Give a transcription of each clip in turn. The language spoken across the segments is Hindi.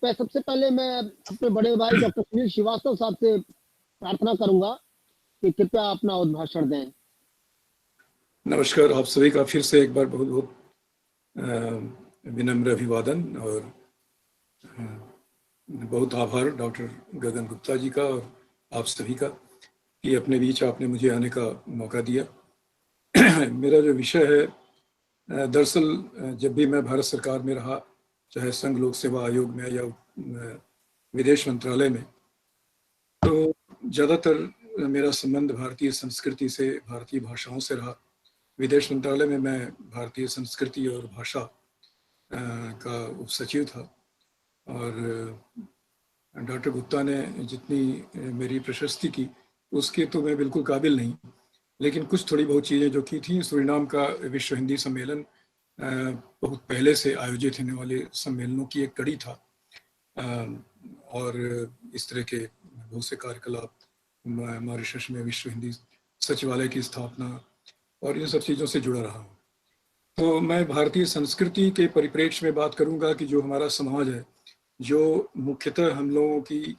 सबसे पहले मैं अपने बड़े भाई डॉक्टर सुनील श्रीवास्तव साहब से प्रार्थना करूंगा कि कृपया अपना उद्भाषण दें। नमस्कार, आप सभी का फिर से एक बार बहुत बहुत विनम्र अभिवादन और बहुत आभार डॉक्टर गगन गुप्ता जी का और आप सभी का कि अपने बीच आपने मुझे आने का मौका दिया। मेरा जो विषय है, दरअसल जब भी मैं भारत सरकार में रहा, चाहे संघ लोक सेवा आयोग में या विदेश मंत्रालय में, तो ज़्यादातर मेरा संबंध भारतीय संस्कृति से, भारतीय भाषाओं से रहा। विदेश मंत्रालय में मैं भारतीय संस्कृति और भाषा का उपसचिव था और डॉक्टर गुप्ता ने जितनी मेरी प्रशस्ति की उसके तो मैं बिल्कुल काबिल नहीं, लेकिन कुछ थोड़ी बहुत चीज़ें जो की थी। सूरीनाम का विश्व हिंदी सम्मेलन बहुत पहले से आयोजित होने वाले सम्मेलनों की एक कड़ी था और इस तरह के बहुत से कार्यकलाप, मॉरिशस में विश्व हिंदी सचिवालय की स्थापना और इन सब चीज़ों से जुड़ा रहा हूँ। तो मैं भारतीय संस्कृति के परिप्रेक्ष्य में बात करूँगा कि जो हमारा समाज है, जो मुख्यतः हम लोगों की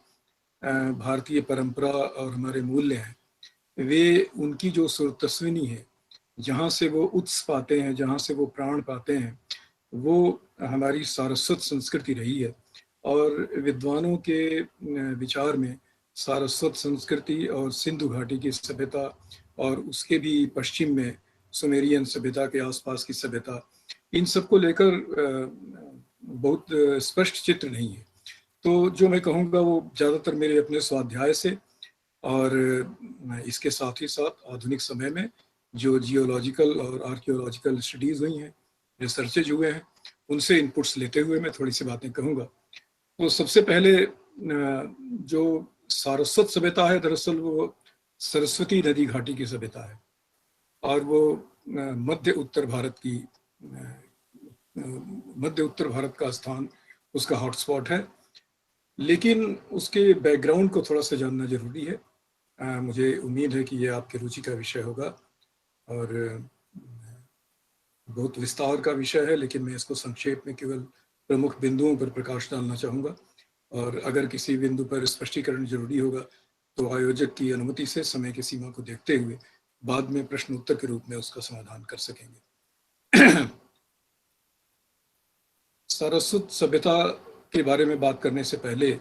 भारतीय परंपरा और हमारे मूल्य हैं, वे उनकी जो सुरतस्विनी है, जहाँ से वो उत्स पाते हैं, जहाँ से वो प्राण पाते हैं, वो हमारी सारस्वत संस्कृति रही है। और विद्वानों के विचार में सारस्वत संस्कृति और सिंधु घाटी की सभ्यता और उसके भी पश्चिम में सुमेरियन सभ्यता के आसपास की सभ्यता, इन सब को लेकर बहुत स्पष्ट चित्र नहीं है। तो जो मैं कहूँगा वो ज़्यादातर मेरे अपने स्वाध्याय से और इसके साथ ही साथ आधुनिक समय में जो जियोलॉजिकल और आर्कियोलॉजिकल स्टडीज़ हुई हैं, रिसर्चेज हुए हैं, उनसे इनपुट्स लेते हुए मैं थोड़ी सी बातें कहूँगा। तो सबसे पहले जो सारस्वत सभ्यता है, दरअसल वो सरस्वती नदी घाटी की सभ्यता है और वो मध्य उत्तर भारत का स्थान, उसका हॉटस्पॉट है। लेकिन उसके बैकग्राउंड को थोड़ा सा जानना जरूरी है। मुझे उम्मीद है कि ये आपके रुचि का विषय होगा और बहुत विस्तार का विषय है, लेकिन मैं इसको संक्षेप में केवल प्रमुख बिंदुओं पर प्रकाश डालना चाहूँगा और अगर किसी बिंदु पर स्पष्टीकरण जरूरी होगा तो आयोजक की अनुमति से समय की सीमा को देखते हुए बाद में प्रश्न उत्तर के रूप में उसका समाधान कर सकेंगे। सारस्वत सभ्यता के बारे में बात करने से पहले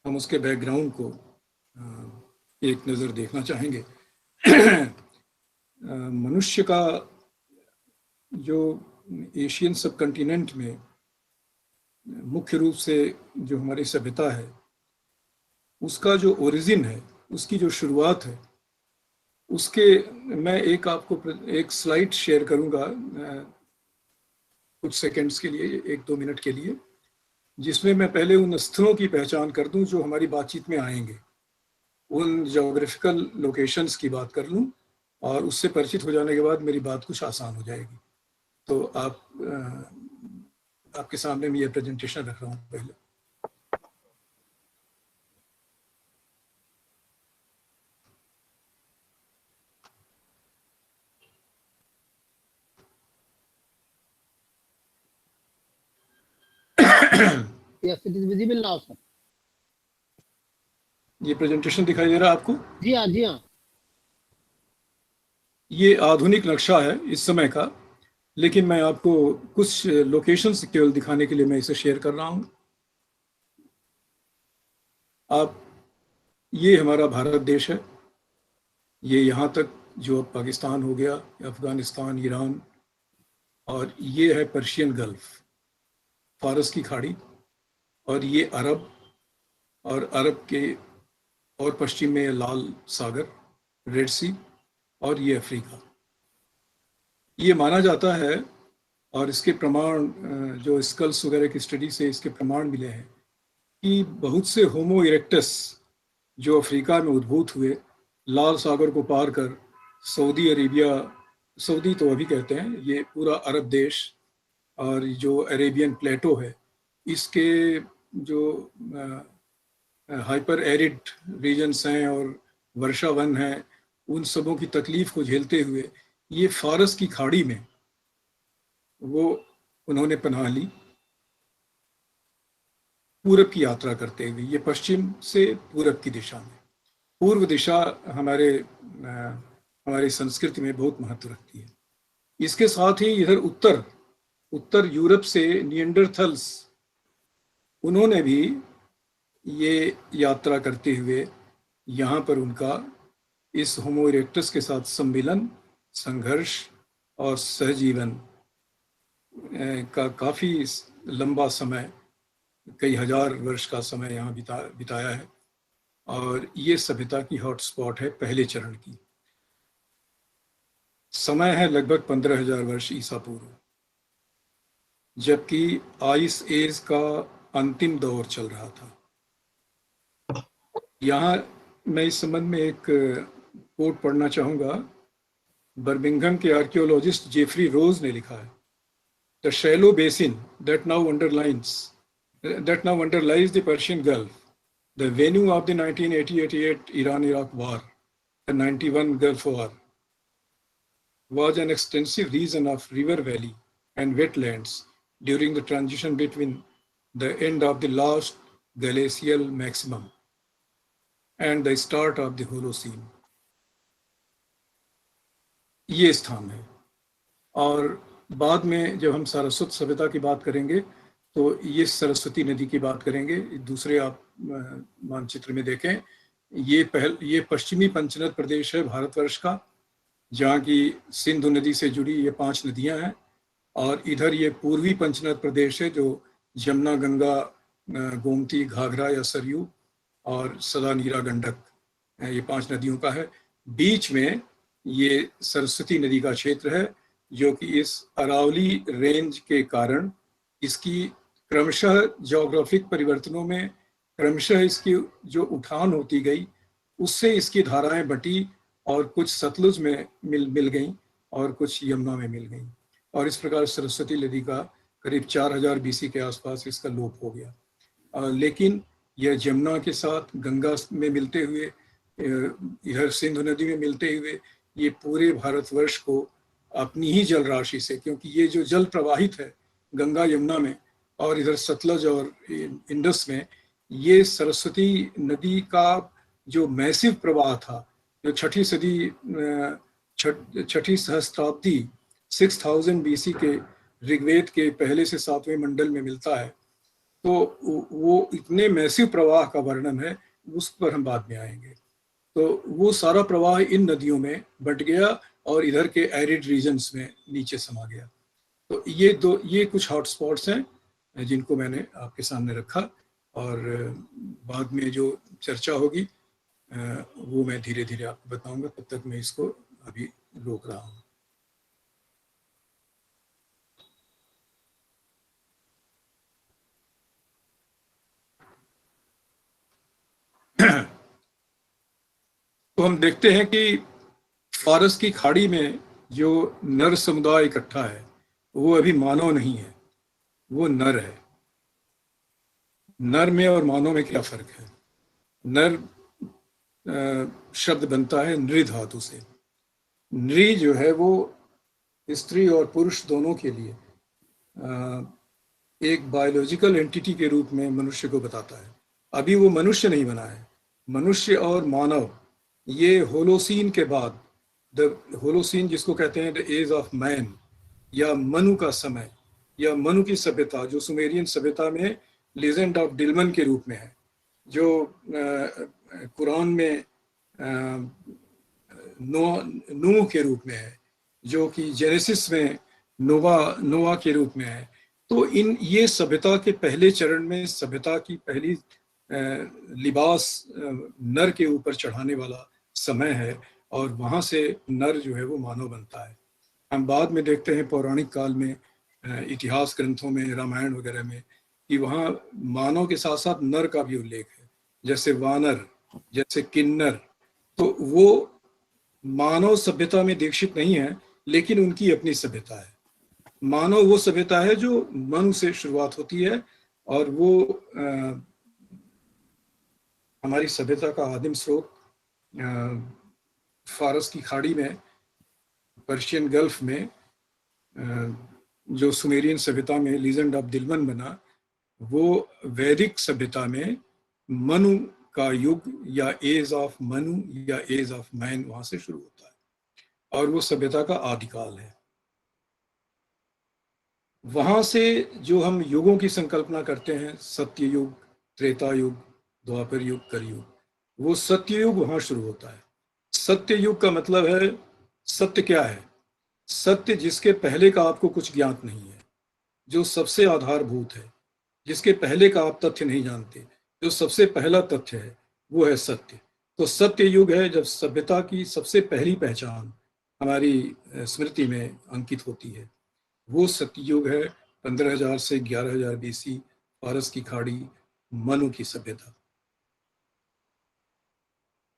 हम उसके बैकग्राउंड को एक नज़र देखना चाहेंगे। मनुष्य का जो एशियन सब कॉन्टिनेंट में मुख्य रूप से जो हमारी सभ्यता है, उसका जो ओरिजिन है, उसकी जो शुरुआत है, उसके मैं आपको एक स्लाइड शेयर करूंगा कुछ सेकंड्स के लिए, 1-2 मिनट के लिए, जिसमें मैं पहले उन स्थलों की पहचान कर दूं जो हमारी बातचीत में आएंगे, उन ज्योग्राफिकल लोकेशंस की बात कर लूं और उससे परिचित हो जाने के बाद मेरी बात कुछ आसान हो जाएगी। तो आपके सामने मैं ये प्रेजेंटेशन रख रहा हूँ पहले। Yes, it is visible now, sir. ये प्रेजेंटेशन दिखाई दे रहा है आपको? जी हाँ, जी हाँ। ये आधुनिक नक्शा है इस समय का, लेकिन मैं आपको कुछ लोकेशंस केवल दिखाने के लिए मैं इसे शेयर कर रहा हूँ। ये हमारा भारत देश है, ये यहाँ तक जो पाकिस्तान हो गया, अफगानिस्तान, ईरान, और ये है पर्शियन गल्फ, फारस की खाड़ी, और ये अरब, और अरब के और पश्चिम में लाल सागर, रेड सी, और ये अफ्रीका। ये माना जाता है और इसके प्रमाण जो स्कल्स वगैरह की स्टडी से इसके प्रमाण मिले हैं कि बहुत से होमो इरेक्टस जो अफ्रीका में उद्भूत हुए, लाल सागर को पार कर सऊदी अरेबिया, सऊदी तो अभी कहते हैं, ये पूरा अरब देश और जो अरेबियन प्लेटो है, इसके जो हाइपर एरिड रीजन्स हैं और वर्षा वन है, उन सबों की तकलीफ को झेलते हुए ये फारस की खाड़ी में वो उन्होंने पनाह ली। पूरब की यात्रा करते हुए, ये पश्चिम से पूरब की दिशा में। पूर्व दिशा हमारी संस्कृति में बहुत महत्व रखती है। इसके साथ ही इधर उत्तर यूरोप से निएंडरथल्स, उन्होंने भी ये यात्रा करते हुए यहाँ पर उनका इस होमो इरेक्टस के साथ सम्मिलन, संघर्ष और सहजीवन का काफी लंबा समय, कई हजार वर्ष का समय यहाँ बिताया है। और ये सभ्यता की हॉटस्पॉट है पहले चरण की। समय है लगभग 15,000 वर्ष ईसा पूर्व, जबकि आइस एज का अंतिम दौर चल रहा था। यहाँ मैं इस संबंध में एक कोट पढ़ना चाहूंगा। बर्मिंघम के आर्कियोलॉजिस्ट जेफरी रोज ने लिखा है, the shallow basin that now underlies the Persian Gulf, the venue of the 1988 Iran-Iraq War, the 91 Gulf War, was an extensive region of river valley and wetlands during the transition between the end of the last glacial maximum and the start of the Holocene. ये स्थान है। और बाद में जब हम सारस्वत सभ्यता की बात करेंगे तो ये सरस्वती नदी की बात करेंगे। दूसरे आप मानचित्र में देखें, ये पश्चिमी पंचनद प्रदेश है भारतवर्ष का, जहाँ की सिंधु नदी से जुड़ी ये 5 नदियां हैं। और इधर ये पूर्वी पंचनद प्रदेश है जो यमुना, गंगा, गोमती, घाघरा या सरयू और सदा, नीरा, गंडक, ये 5 नदियों का है। बीच में ये सरस्वती नदी का क्षेत्र है, जो कि इस अरावली रेंज के कारण इसकी क्रमशः ज्योग्राफिक परिवर्तनों में क्रमशः इसकी जो उठान होती गई, उससे इसकी धाराएं बटी और कुछ सतलुज में मिल गई और कुछ यमुना में मिल गई। और इस प्रकार सरस्वती नदी का करीब 4000 BC के आसपास इसका लोप हो गया। लेकिन यह यमुना के साथ गंगा में मिलते हुए, इधर सिंधु नदी में मिलते हुए, ये पूरे भारतवर्ष को अपनी ही जल राशि से, क्योंकि ये जो जल प्रवाहित है गंगा यमुना में और इधर सतलज और इंडस में, ये सरस्वती नदी का जो मैसिव प्रवाह था, जो छठी सहस्त्राब्दी 6000 BC के ऋग्वेद के पहले से 7वें मंडल में मिलता है, तो वो इतने मैसिव प्रवाह का वर्णन है, उस पर हम बाद में आएंगे। तो वो सारा प्रवाह इन नदियों में बट गया और इधर के एरिड रीजन्स में नीचे समा गया। तो ये कुछ हॉटस्पॉट्स हैं जिनको मैंने आपके सामने रखा, और बाद में जो चर्चा होगी वो मैं धीरे धीरे आपको बताऊंगा। तब तक मैं इसको अभी रोक रहा हूँ। तो हम देखते हैं कि फारस की खाड़ी में जो नर समुदाय इकट्ठा है वो अभी मानव नहीं है, वो नर है। नर में और मानव में क्या फर्क है? नर शब्द बनता है नृ धातु से। नृ जो है वो स्त्री और पुरुष दोनों के लिए एक बायोलॉजिकल एंटिटी के रूप में मनुष्य को बताता है। अभी वो मनुष्य नहीं बना है। मनुष्य और मानव ये होलोसीन के बाद, द होलोसीन जिसको कहते हैं द एज ऑफ मैन, या मनु का समय, या मनु की सभ्यता, जो सुमेरियन सभ्यता में लेजेंड ऑफ डिलमन के रूप में है, जो कुरान में नूह के रूप में है, जो कि जेनेसिस में नोवा के रूप में है। तो ये सभ्यता के पहले चरण में सभ्यता की पहली लिबास नर के ऊपर चढ़ाने वाला समय है, और वहां से नर जो है वो मानव बनता है। हम बाद में देखते हैं पौराणिक काल में, इतिहास ग्रंथों में, रामायण वगैरह में, कि वहाँ मानव के साथ साथ नर का भी उल्लेख है, जैसे वानर, जैसे किन्नर। तो वो मानव सभ्यता में दीक्षित नहीं है, लेकिन उनकी अपनी सभ्यता है। मानव वो सभ्यता है जो मनु से शुरुआत होती है, और वो हमारी सभ्यता का आदिम स्रोत फारस की खाड़ी में, पर्शियन गल्फ में, जो सुमेरियन सभ्यता में लीजेंड ऑफ दिलमन बना, वो वैदिक सभ्यता में मनु का युग या एज ऑफ मनु या एज ऑफ मैन वहां से शुरू होता है और वो सभ्यता का आदिकाल है। वहां से जो हम युगों की संकल्पना करते हैं, सत्य युग, त्रेता युग, द्वापर युग, कलयुग, वो सत्य युग वहां शुरू होता है। सत्य युग का मतलब है, सत्य क्या है? सत्य जिसके पहले का आपको कुछ ज्ञात नहीं है, जो सबसे आधारभूत है, जिसके पहले का आप तथ्य नहीं जानते, जो सबसे पहला तथ्य है, वो है सत्य। तो सत्य युग है जब सभ्यता की सबसे पहली पहचान हमारी स्मृति में अंकित होती है। वो सतयुग है 15,000 से 11,000 BC, फारस की खाड़ी, मनु की सभ्यता।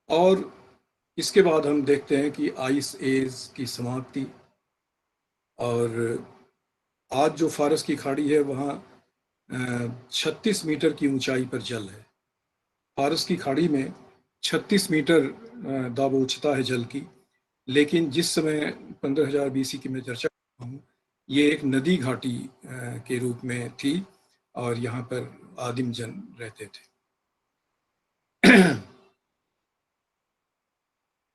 और इसके बाद हम देखते हैं कि आइस एज की समाप्ति, और आज जो फारस की खाड़ी है वहाँ 36 मीटर की ऊंचाई पर जल है। फारस की खाड़ी में 36 मीटर दाबोचता है जल की, लेकिन जिस समय 15,000 BC की मैं चर्चा कर रहा हूँ, ये एक नदी घाटी के रूप में थी और यहाँ पर आदिम जन रहते थे।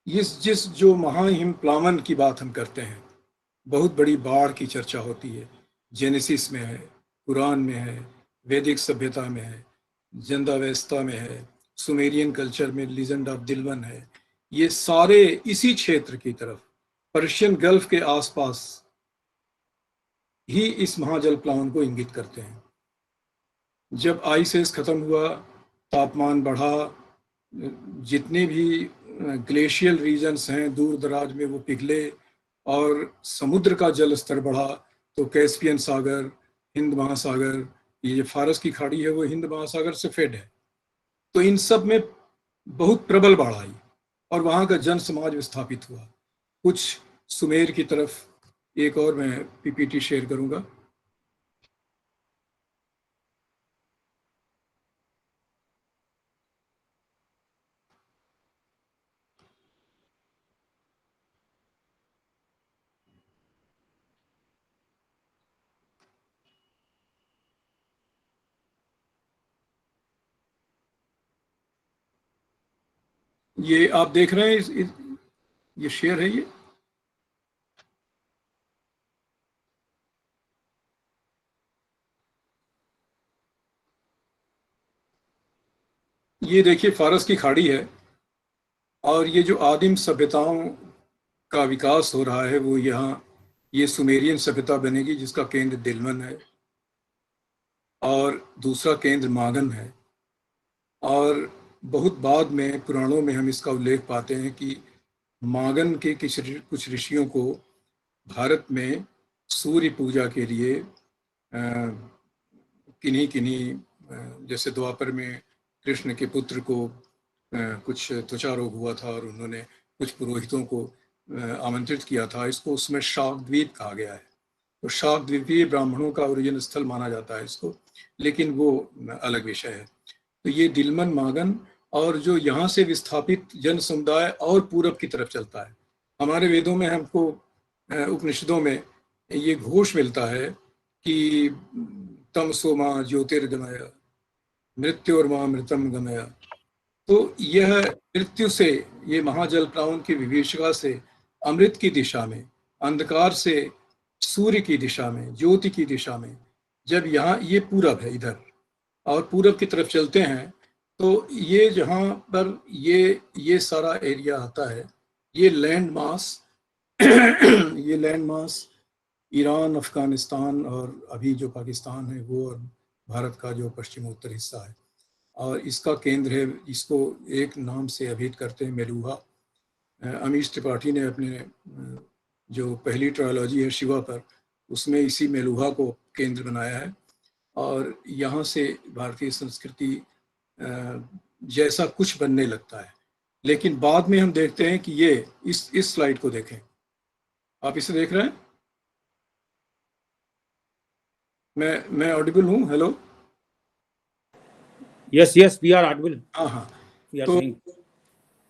जिस जो महाहिम प्लावन की बात हम करते हैं, बहुत बड़ी बाढ़ की चर्चा होती है, जेनेसिस में है, कुरान में है, वैदिक सभ्यता में है, जंदावेस्ता में है, सुमेरियन कल्चर में लीजेंड ऑफ दिलवन है। ये सारे इसी क्षेत्र की तरफ, पर्शियन गल्फ के आसपास ही इस महाजल प्लावन को इंगित करते हैं। जब आइस एज खत्म हुआ, तापमान बढ़ा, जितने भी ग्लेशियल रीजन्स हैं दूर दराज में वो पिघले और समुद्र का जल स्तर बढ़ा, तो कैस्पियन सागर, हिंद महासागर, ये जो फारस की खाड़ी है वो हिंद महासागर से फेड है। तो इन सब में बहुत प्रबल बाढ़ आई और वहाँ का जन समाज विस्थापित हुआ। कुछ सुमेर की तरफ, एक और मैं पीपीटी शेयर करूंगा। ये आप देख रहे हैं, ये शेयर है ये देखिए फारस की खाड़ी है और ये जो आदिम सभ्यताओं का विकास हो रहा है वो यहाँ, ये सुमेरियन सभ्यता बनेगी जिसका केंद्र दिलमन है और दूसरा केंद्र मागन है। और बहुत बाद में पुराणों में हम इसका उल्लेख पाते हैं कि मागन के कुछ ऋषियों को भारत में सूर्य पूजा के लिए किन्हीं किन्हीं, जैसे द्वापर में कृष्ण के पुत्र को कुछ त्वचा रोग हुआ था और उन्होंने कुछ पुरोहितों को आमंत्रित किया था, इसको उसमें शाकद्वीप कहा गया है। तो शाकद्वीपीय ब्राह्मणों का ओरिजिन स्थल माना जाता है इसको, लेकिन वो अलग विषय है। तो ये दिलमन, मागन और जो यहाँ से विस्थापित जन समुदाय और पूरब की तरफ चलता है। हमारे वेदों में हमको, उपनिषदों में ये घोष मिलता है कि तमसो मां ज्योतिर्गमय मृत्योर्मा मृतम गमय। तो यह मृत्यु से, ये महाजल प्लावन की विभीषिका से अमृत की दिशा में, अंधकार से सूर्य की दिशा में, ज्योति की दिशा में, जब यहाँ ये पूरब है इधर और पूरब की तरफ चलते हैं, तो ये जहाँ पर ये सारा एरिया आता है, ये लैंड मास ये लैंड मास ईरान, अफगानिस्तान और अभी जो पाकिस्तान है वो, और भारत का जो पश्चिम उत्तर हिस्सा है, और इसका केंद्र है, इसको एक नाम से अभिहित करते हैं, मेलुहा। अमीश त्रिपाठी ने अपने जो पहली ट्रायोलॉजी है शिवा पर, उसमें इसी मेलुहा को केंद्र बनाया है। और यहाँ से भारतीय संस्कृति जैसा कुछ बनने लगता है। लेकिन बाद में हम देखते हैं कि ये इस स्लाइड को देखें, आप इसे देख रहे हैं? मैं ऑडिबल हूँ? Hello, yes yes we are audible. हाँ हाँ,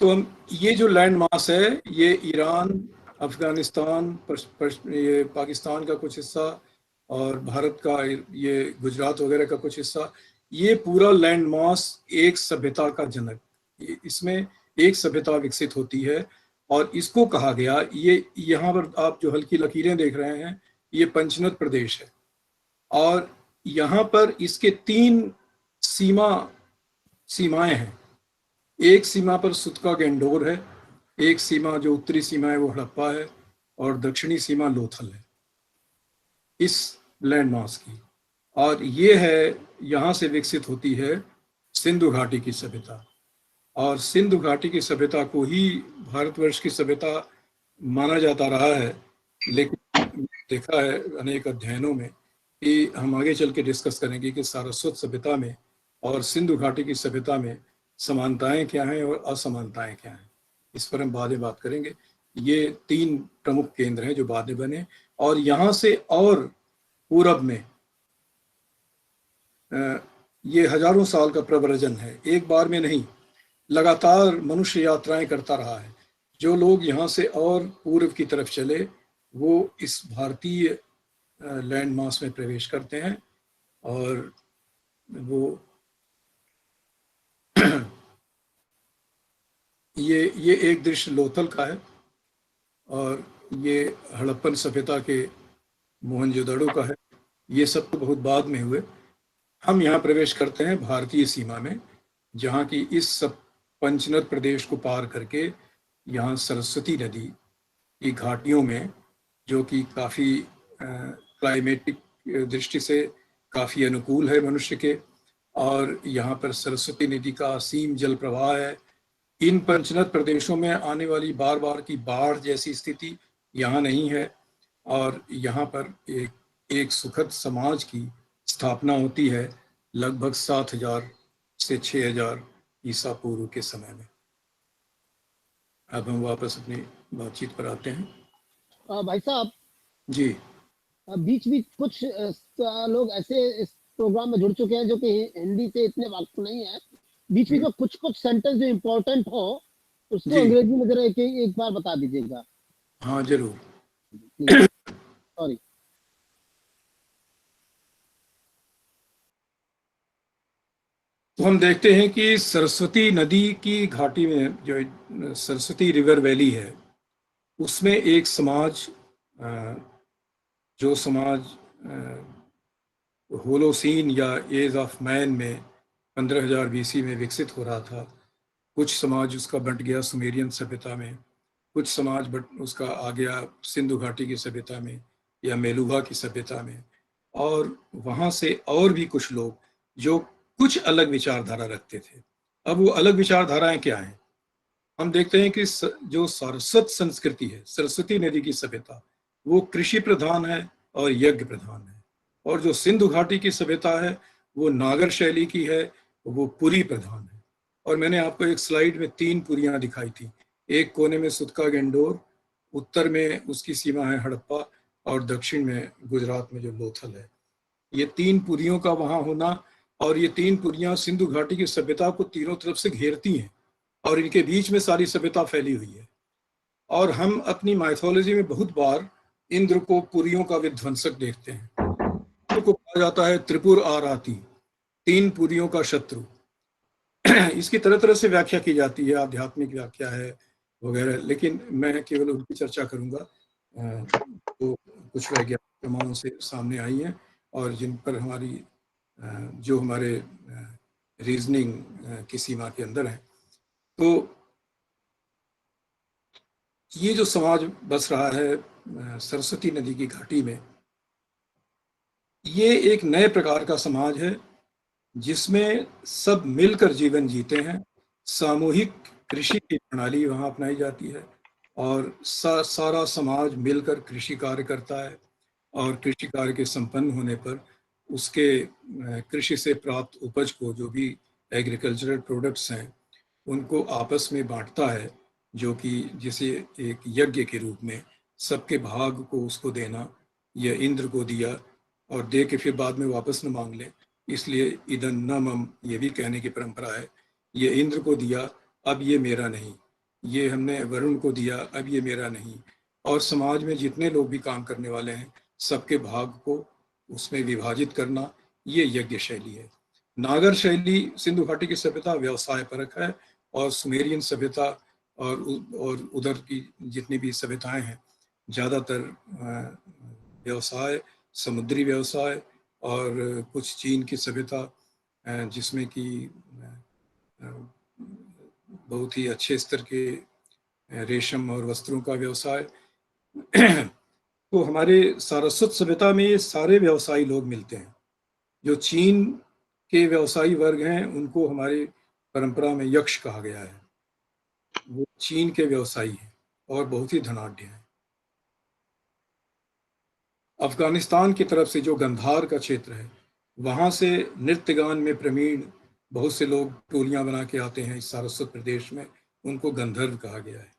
तो हम, ये जो लैंड मास है ये ईरान, अफगानिस्तान, ये पाकिस्तान का कुछ हिस्सा और भारत का ये गुजरात वगैरह का कुछ हिस्सा, ये पूरा लैंड मास एक सभ्यता का जनक, इसमें एक सभ्यता विकसित होती है। और इसको कहा गया, ये यहाँ पर आप जो हल्की लकीरें देख रहे हैं, ये पंचनद प्रदेश है। और यहाँ पर इसके 3 सीमाएं हैं। एक सीमा पर सुतका गेंडोर है, एक सीमा जो उत्तरी सीमा है वो हड़प्पा है, और दक्षिणी सीमा लोथल है इस लैंड मास की। और ये है, यहाँ से विकसित होती है सिंधु घाटी की सभ्यता। और सिंधु घाटी की सभ्यता को ही भारतवर्ष की सभ्यता माना जाता रहा है। लेकिन देखा है अनेक अध्ययनों में कि हम आगे चल के डिस्कस करेंगे कि सारस्वत सभ्यता में और सिंधु घाटी की सभ्यता में समानताएं क्या हैं और असमानताएं क्या हैं। इस पर हम बाद में बात करेंगे। ये 3 प्रमुख केंद्र हैं जो बाद में बने, और यहाँ से और पूरब में ये हजारों साल का प्रव्रजन है, एक बार में नहीं, लगातार मनुष्य यात्राएं करता रहा है। जो लोग यहाँ से और पूर्व की तरफ चले वो इस भारतीय लैंड मास में प्रवेश करते हैं। और वो ये एक दृश्य लोथल का है, और ये हड़प्पन सभ्यता के मोहनजोदड़ो का है। ये सब तो बहुत बाद में हुए। हम यहाँ प्रवेश करते हैं भारतीय सीमा में, जहाँ की इस सब पंचनद प्रदेश को पार करके यहाँ सरस्वती नदी की घाटियों में, जो कि काफ़ी क्लाइमेटिक दृष्टि से काफ़ी अनुकूल है मनुष्य के, और यहाँ पर सरस्वती नदी का असीम जल प्रवाह है। इन पंचनद प्रदेशों में आने वाली बार बार की बाढ़ जैसी स्थिति यहाँ नहीं है। और यहाँ पर एक सुखद समाज की स्थापना होती है लगभग 7000 से 6000 ईसा पूर्व के समय में। अब हम वापस अपनी बातचीत पर आते हैं। भाई साहब जी, बीच बीच कुछ लोग ऐसे इस प्रोग्राम में जुड़ चुके हैं जो कि हिंदी से इतने वाकिफ नहीं है। बीच बीच में कुछ सेंटेंस जो इम्पोर्टेंट हो उसको अंग्रेजी में जरा एक बार बता दीजिएगा। हाँ जरूर। सॉरी। तो हम देखते हैं कि सरस्वती नदी की घाटी में जो सरस्वती रिवर वैली है, उसमें एक समाज, जो समाज होलोसीन या एज ऑफ मैन में 15,000 BC में विकसित हो रहा था। कुछ समाज उसका बंट गया सुमेरियन सभ्यता में, कुछ समाज उसका आ गया सिंधु घाटी की सभ्यता में या मेलुहा की सभ्यता में। और वहाँ से और भी कुछ लोग जो कुछ अलग विचारधारा रखते थे। अब वो अलग विचारधाराएं क्या हैं? हम देखते हैं कि जो सारस्वत संस्कृति है, सरस्वती नदी की सभ्यता, वो कृषि प्रधान है और यज्ञ प्रधान है। और जो सिंधु घाटी की सभ्यता है वो नागर शैली की है, वो पुरी प्रधान है। और मैंने आपको एक स्लाइड में 3 पुरियां दिखाई थी। एक कोने में सुतका गेंडोर, उत्तर में उसकी सीमा है हड़प्पा, और दक्षिण में गुजरात में जो लोथल है। ये 3 पुरियों का वहां होना, और ये 3 पुरियां सिंधु घाटी की सभ्यता को तीनों तरफ से घेरती हैं, और इनके बीच में सारी सभ्यता फैली हुई है। और हम अपनी माइथोलॉजी में बहुत बार इंद्र को पुरियों का विध्वंसक देखते हैं। इंद्र को कहा जाता है त्रिपुर आराती, 3 पुरियों का शत्रु। इसकी तरह तरह से व्याख्या की जाती है, आध्यात्मिक व्याख्या है वगैरह, लेकिन मैं केवल उनकी चर्चा करूंगा तो कुछ वैज्ञानिक प्रमाणों से सामने आई हैं और जिन पर हमारी जो हमारे रीजनिंग की सीमा के अंदर है। तो ये जो समाज बस रहा है सरस्वती नदी की घाटी में, ये एक नए प्रकार का समाज है जिसमें सब मिलकर जीवन जीते हैं। सामूहिक कृषि की प्रणाली वहाँ अपनाई जाती है, और सारा समाज मिलकर कृषि कार्य करता है, और कृषि कार्य के संपन्न होने पर उसके कृषि से प्राप्त उपज को, जो भी एग्रीकल्चरल प्रोडक्ट्स हैं, उनको आपस में बांटता है, जो कि जिसे एक यज्ञ के रूप में सबके भाग को उसको देना। यह इंद्र को दिया और दे के फिर बाद में वापस न मांग ले, इसलिए इदं न मम, ये भी कहने की परंपरा है। ये इंद्र को दिया, अब ये मेरा नहीं। ये हमने वरुण को दिया, अब ये मेरा नहीं। और समाज में जितने लोग भी काम करने वाले हैं, सबके भाग को उसमें विभाजित करना, ये यज्ञ शैली है। नागर शैली सिंधु घाटी की सभ्यता व्यवसाय परक है, और सुमेरियन सभ्यता और उधर की जितनी भी सभ्यताएं हैं ज़्यादातर व्यवसाय, समुद्री व्यवसाय, और कुछ चीन की सभ्यता जिसमें कि बहुत ही अच्छे स्तर के रेशम और वस्त्रों का व्यवसाय। तो हमारे सारस्वत सभ्यता में ये सारे व्यवसायी लोग मिलते हैं। जो चीन के व्यवसायी वर्ग हैं उनको हमारी परंपरा में यक्ष कहा गया है। वो चीन के व्यवसायी हैं और बहुत ही धनाढ्य हैं। अफगानिस्तान की तरफ से जो गंधार का क्षेत्र है, वहां से नृत्य गान में प्रवीण बहुत से लोग टोलियां बना के आते हैं इस सारस्वत प्रदेश में, उनको गंधर्व कहा गया है।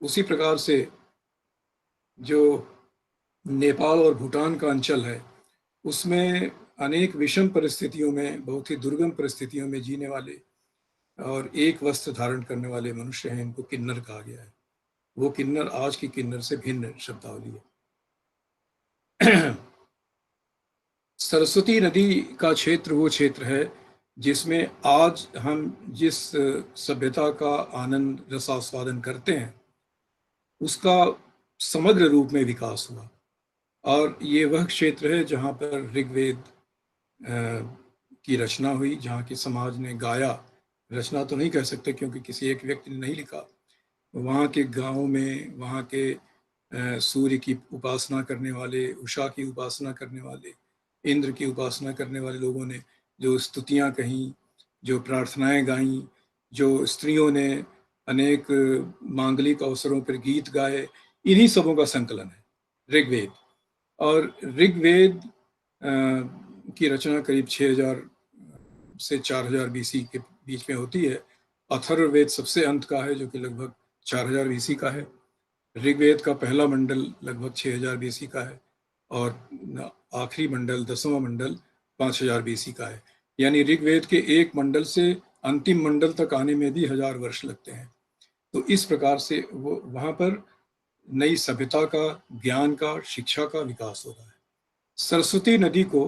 उसी प्रकार से जो नेपाल और भूटान का अंचल है, उसमें अनेक विषम परिस्थितियों में, बहुत ही दुर्गम परिस्थितियों में जीने वाले और एक वस्त्र धारण करने वाले मनुष्य हैं, इनको किन्नर कहा गया है। वो किन्नर आज की किन्नर से भिन्न शब्दावली है। सरस्वती नदी का क्षेत्र वो क्षेत्र है जिसमें आज हम जिस सभ्यता का आनंद रसास्वादन करते हैं उसका समग्र रूप में विकास हुआ। और ये वह क्षेत्र है जहाँ पर ऋग्वेद की रचना हुई, जहाँ की समाज ने गाया, रचना तो नहीं कह सकते क्योंकि किसी एक व्यक्ति ने नहीं लिखा। वहाँ के गाँव में, वहाँ के सूर्य की उपासना करने वाले, उषा की उपासना करने वाले, इंद्र की उपासना करने वाले लोगों ने जो स्तुतियाँ कहीं, जो प्रार्थनाएं गाईं, जो स्त्रियों ने अनेक मांगलिक अवसरों पर गीत गाए, इन्हीं सबों का संकलन है ऋग्वेद। और ऋग्वेद की रचना करीब 6000 से 4000 बीसी के बीच में होती है। अथर्ववेद सबसे अंत का है जो कि लगभग 4000 बीसी का है। ऋग्वेद का पहला मंडल लगभग 6000 बीसी का है, और आखिरी मंडल, 10वां मंडल 5000 बीसी का है। यानी ऋग्वेद के एक मंडल से अंतिम मंडल तक आने में भी 1000 वर्ष लगते हैं। तो इस प्रकार से वो वहाँ पर नई सभ्यता का, ज्ञान का, शिक्षा का विकास हो रहा है। सरस्वती नदी को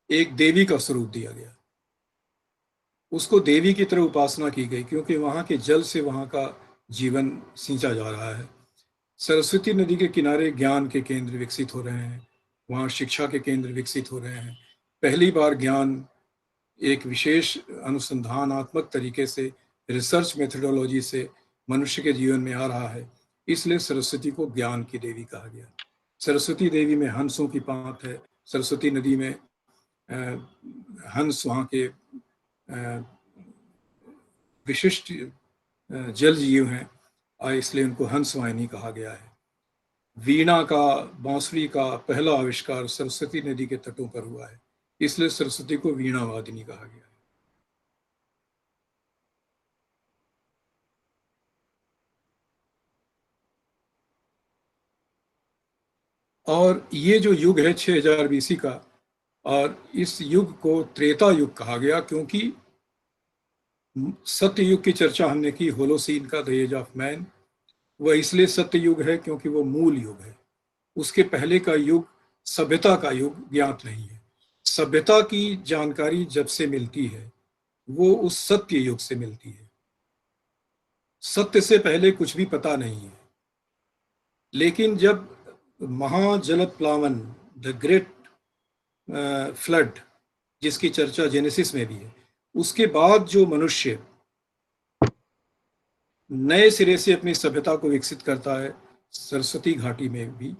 एक देवी का स्वरूप दिया गया, उसको देवी की तरह उपासना की गई क्योंकि वहाँ के जल से वहाँ का जीवन सींचा जा रहा है। सरस्वती नदी के किनारे ज्ञान के केंद्र विकसित हो रहे हैं, वहाँ शिक्षा के केंद्र विकसित हो रहे हैं। पहली बार ज्ञान एक विशेष अनुसंधानात्मक तरीके से, रिसर्च मेथोडोलॉजी से मनुष्य के जीवन में आ रहा है, इसलिए सरस्वती को ज्ञान की देवी कहा गया। सरस्वती देवी में हंसों की पात है, सरस्वती नदी में हंस वहाँ के विशिष्ट जल जीव हैं, इसलिए उनको हंसवाहिनी कहा गया है। वीणा का, बांसुरी का पहला आविष्कार सरस्वती नदी के तटों पर हुआ है, इसलिए सरस्वती को वीणा वादिनी कहा गया है। और ये जो युग है 6000 बीसी का, और इस युग को त्रेता युग कहा गया क्योंकि सत्य युग की चर्चा हमने की, होलोसीन का, द एज ऑफ मैन। वह इसलिए सत्य युग है क्योंकि वो मूल युग है। उसके पहले का युग सभ्यता का युग ज्ञात नहीं है। सभ्यता की जानकारी जब से मिलती है वो उस सत्य युग से मिलती है। सत्य से पहले कुछ भी पता नहीं है। लेकिन जब महाजल प्लावन, द ग्रेट फ्लड, जिसकी चर्चा जेनेसिस में भी है, उसके बाद जो मनुष्य नए सिरे से अपनी सभ्यता को विकसित करता है सरस्वती घाटी में भी,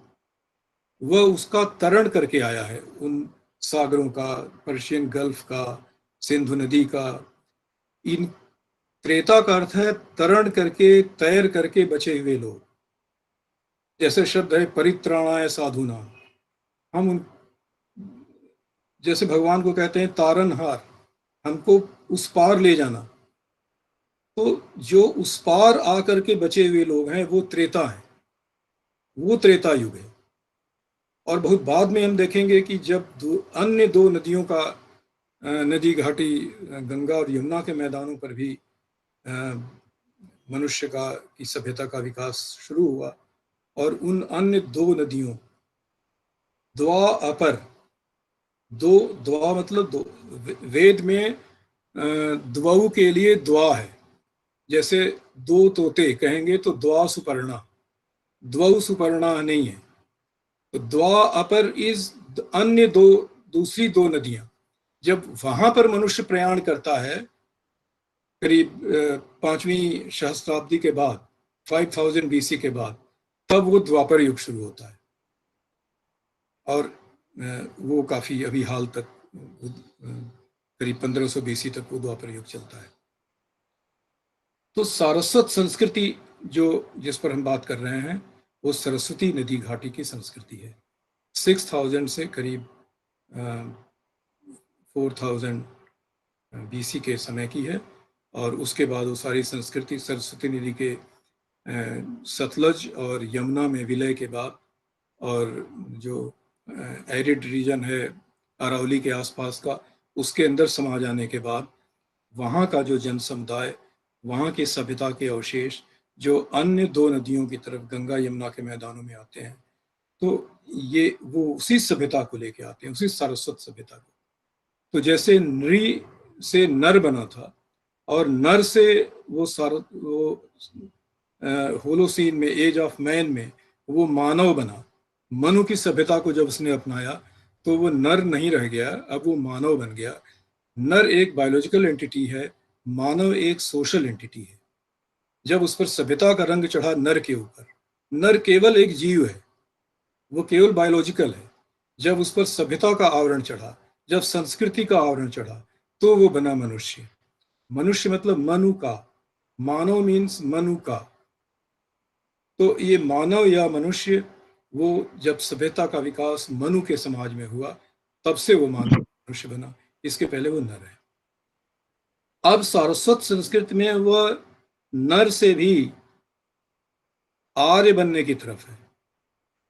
वह उसका तरण करके आया है, उन सागरों का, पर्शियन गल्फ का, सिंधु नदी का। इन त्रेता का अर्थ है तरण करके, तैर करके बचे हुए लोग। जैसे शब्द है परित्राणाय साधुना, हम उन, जैसे भगवान को कहते हैं तारनहार, हमको उस पार ले जाना। तो जो उस पार आकर के बचे हुए लोग हैं वो त्रेता है, वो त्रेता युग है। और बहुत बाद में हम देखेंगे कि जब अन्य दो नदियों का, नदी घाटी गंगा और यमुना के मैदानों पर भी मनुष्य का की सभ्यता का विकास शुरू हुआ, और उन अन्य दो नदियों द्वा अपर, दो, द्वा मतलब दो, वेद में द्वौ के लिए द्वा है। जैसे दो तोते कहेंगे तो द्वा सुपर्णा, द्वौ सुपर्णा नहीं है। तो द्वा अपर इज अन्य दो, दूसरी दो नदियां। जब वहां पर मनुष्य प्रयाण करता है करीब 5वीं सहस्त्राब्दी के बाद, 5000 BC के बाद, तब वो द्वापर युग शुरू होता है। और वो काफी अभी हाल तक करीब 1500 BC तक वो द्वापर युग चलता है। तो सारस्वत संस्कृति जो जिस पर हम बात कर रहे हैं वो सरस्वती नदी घाटी की संस्कृति है। 6000 से करीब 4000 BC के समय की है। और उसके बाद वो सारी संस्कृति सरस्वती नदी के सतलज और यमुना में विलय के बाद, और जो एरिड रीजन है अरावली के आसपास का, उसके अंदर समा जाने के बाद वहाँ का जो जन समुदाय, वहाँ की सभ्यता के अवशेष जो अन्य दो नदियों की तरफ गंगा यमुना के मैदानों में आते हैं, तो ये वो उसी सभ्यता को लेके आते हैं, उसी सारस्वत सभ्यता को। तो जैसे नृ से नर बना था और नर से वो होलोसीन में, एज ऑफ मैन में वो मानव बना। मनु की सभ्यता को जब उसने अपनाया तो वो नर नहीं रह गया, अब वो मानव बन गया। नर एक बायोलॉजिकल एंटिटी है, मानव एक सोशल एंटिटी है। जब उस पर सभ्यता का रंग चढ़ा नर के ऊपर, नर केवल एक जीव है, वो केवल बायोलॉजिकल है। जब उस पर सभ्यता का आवरण चढ़ा, जब संस्कृति का आवरण चढ़ा, तो वो बना मनुष्य। मनुष्य मतलब मनु का, मानव मीन्स मनु का। तो ये मानव या मनुष्य, वो जब सभ्यता का विकास मनु के समाज में हुआ, तब से वो मानव मनुष्य बना, इसके पहले वो नर है। अब सारस्वत संस्कृति में वह नर से भी आर्य बनने की तरफ है।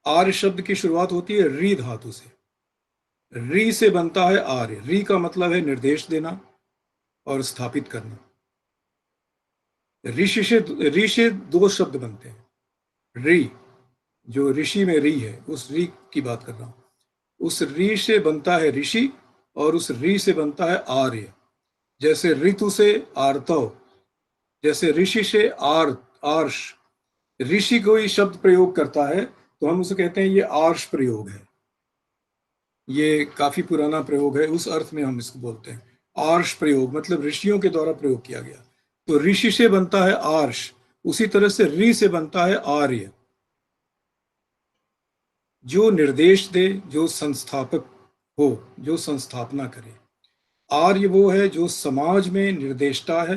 आर्य शब्द की शुरुआत होती है री धातु से, री से बनता है आर्य। री का मतलब है निर्देश देना और स्थापित करना। ऋषि से दो शब्द बनते हैं। री, जो ऋषि में री है, उस री की बात कर रहा हूं। उस री से बनता है ऋषि और उस री से बनता है आर्य। जैसे ऋतु से आर्तव, जैसे ऋषि से आर्ष। ऋषि कोई शब्द प्रयोग करता है तो हम उसे कहते हैं ये आर्ष प्रयोग है, ये काफी पुराना प्रयोग है, उस अर्थ में हम इसको बोलते हैं आर्ष प्रयोग, मतलब ऋषियों के द्वारा प्रयोग किया गया। तो ऋषि से बनता है आर्ष, उसी तरह से री से बनता है आर्य, जो निर्देश दे, जो संस्थापक हो, जो संस्थापना करे। आर्य वो है जो समाज में निर्देष्टा है,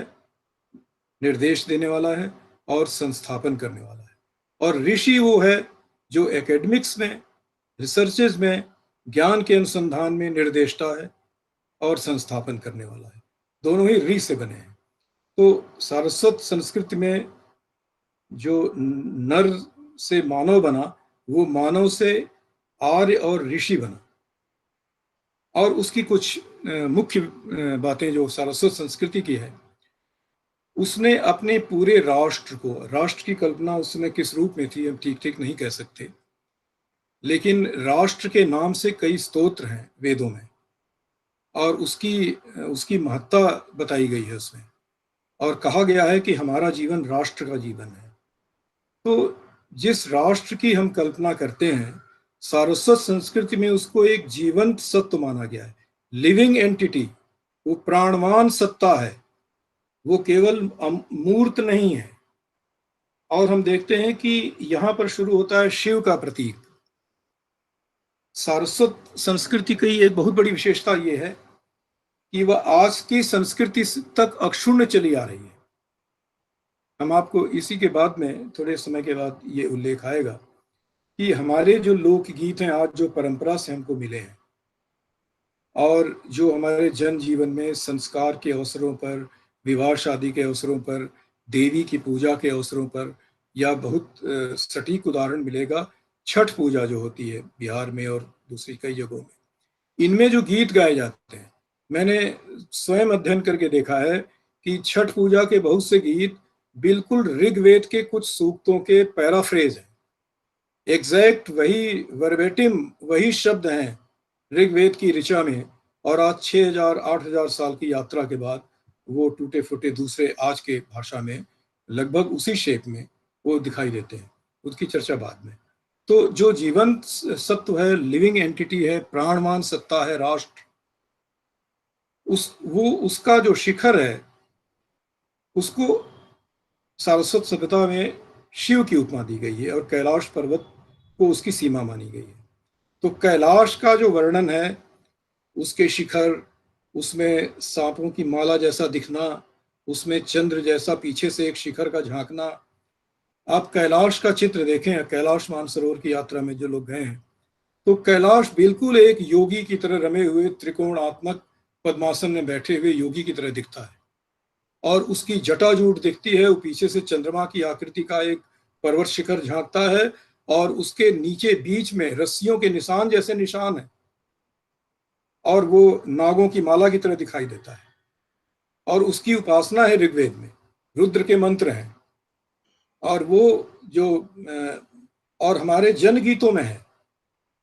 निर्देश देने वाला है और संस्थापन करने वाला है। और ऋषि वो है जो एकेडमिक्स में, रिसर्चेज में, ज्ञान के अनुसंधान में निर्देष्टा है और संस्थापन करने वाला है। दोनों ही ऋ से बने हैं। तो सारस्वत संस्कृति में जो नर से मानव बना, वो मानव से आर्य और ऋषि बना। और उसकी कुछ मुख्य बातें जो सारस्वत संस्कृति की है, उसने अपने पूरे राष्ट्र को, राष्ट्र की कल्पना उसने किस रूप में थी हम ठीक नहीं कह सकते, लेकिन राष्ट्र के नाम से कई स्तोत्र हैं वेदों में और उसकी महत्ता बताई गई है उसमें। और कहा गया है कि हमारा जीवन राष्ट्र का जीवन है। तो जिस राष्ट्र की हम कल्पना करते हैं, सारस्वत संस्कृति में उसको एक जीवंत सत्व माना गया है, लिविंग एंटिटी। वो प्राणवान सत्ता है, वो केवल मूर्त नहीं है। और हम देखते हैं कि यहां पर शुरू होता है शिव का प्रतीक। सारस्वत संस्कृति की एक बहुत बड़ी विशेषता ये है कि वह आज की संस्कृति तक अक्षुण्ण चली आ रही है। हम आपको इसी के बाद में, थोड़े समय के बाद ये उल्लेख आएगा कि हमारे जो लोकगीत हैं आज जो परंपरा से हमको मिले हैं, और जो हमारे जन जीवन में संस्कार के अवसरों पर, विवाह शादी के अवसरों पर, देवी की पूजा के अवसरों पर, या बहुत सटीक उदाहरण मिलेगा छठ पूजा जो होती है बिहार में और दूसरी कई जगहों में, इनमें जो गीत गाए जाते हैं, मैंने स्वयं अध्ययन करके देखा है कि छठ पूजा के बहुत से गीत बिल्कुल ऋग्वेद के कुछ सूक्तों के पैराफ्रेज हैं। एग्जैक्ट वही वर्बेटिम वही शब्द हैं ऋग्वेद की ऋचा में, और आज 6000-8000 साल की यात्रा के बाद वो टूटे फूटे दूसरे आज के भाषा में लगभग उसी शेप में वो दिखाई देते हैं। उसकी चर्चा बाद में। तो जो जीवंत सत्व है, लिविंग एंटिटी है, प्राणवान सत्ता है, राष्ट्र, उसका जो शिखर है उसको सारस्वत सभ्यता में शिव की उपमा दी गई है और कैलाश पर्वत को उसकी सीमा मानी गई है। तो कैलाश का जो वर्णन है, उसके शिखर, उसमें सांपों की माला जैसा दिखना, उसमें चंद्र जैसा पीछे से एक शिखर का झांकना। आप कैलाश का चित्र देखें, कैलाश मानसरोवर की यात्रा में जो लोग गए हैं, तो कैलाश बिल्कुल एक योगी की तरह रमे हुए त्रिकोणात्मक पद्मासन में बैठे हुए योगी की तरह दिखता है, और उसकी जटाजूट दिखती है। वो पीछे से चंद्रमा की आकृति का एक पर्वत शिखर झांकता है, और उसके नीचे बीच में रस्सियों के निशान जैसे निशान है, और वो नागों की माला की तरह दिखाई देता है। और उसकी उपासना है ऋग्वेद में, रुद्र के मंत्र हैं। और वो जो और हमारे जन गीतों में है,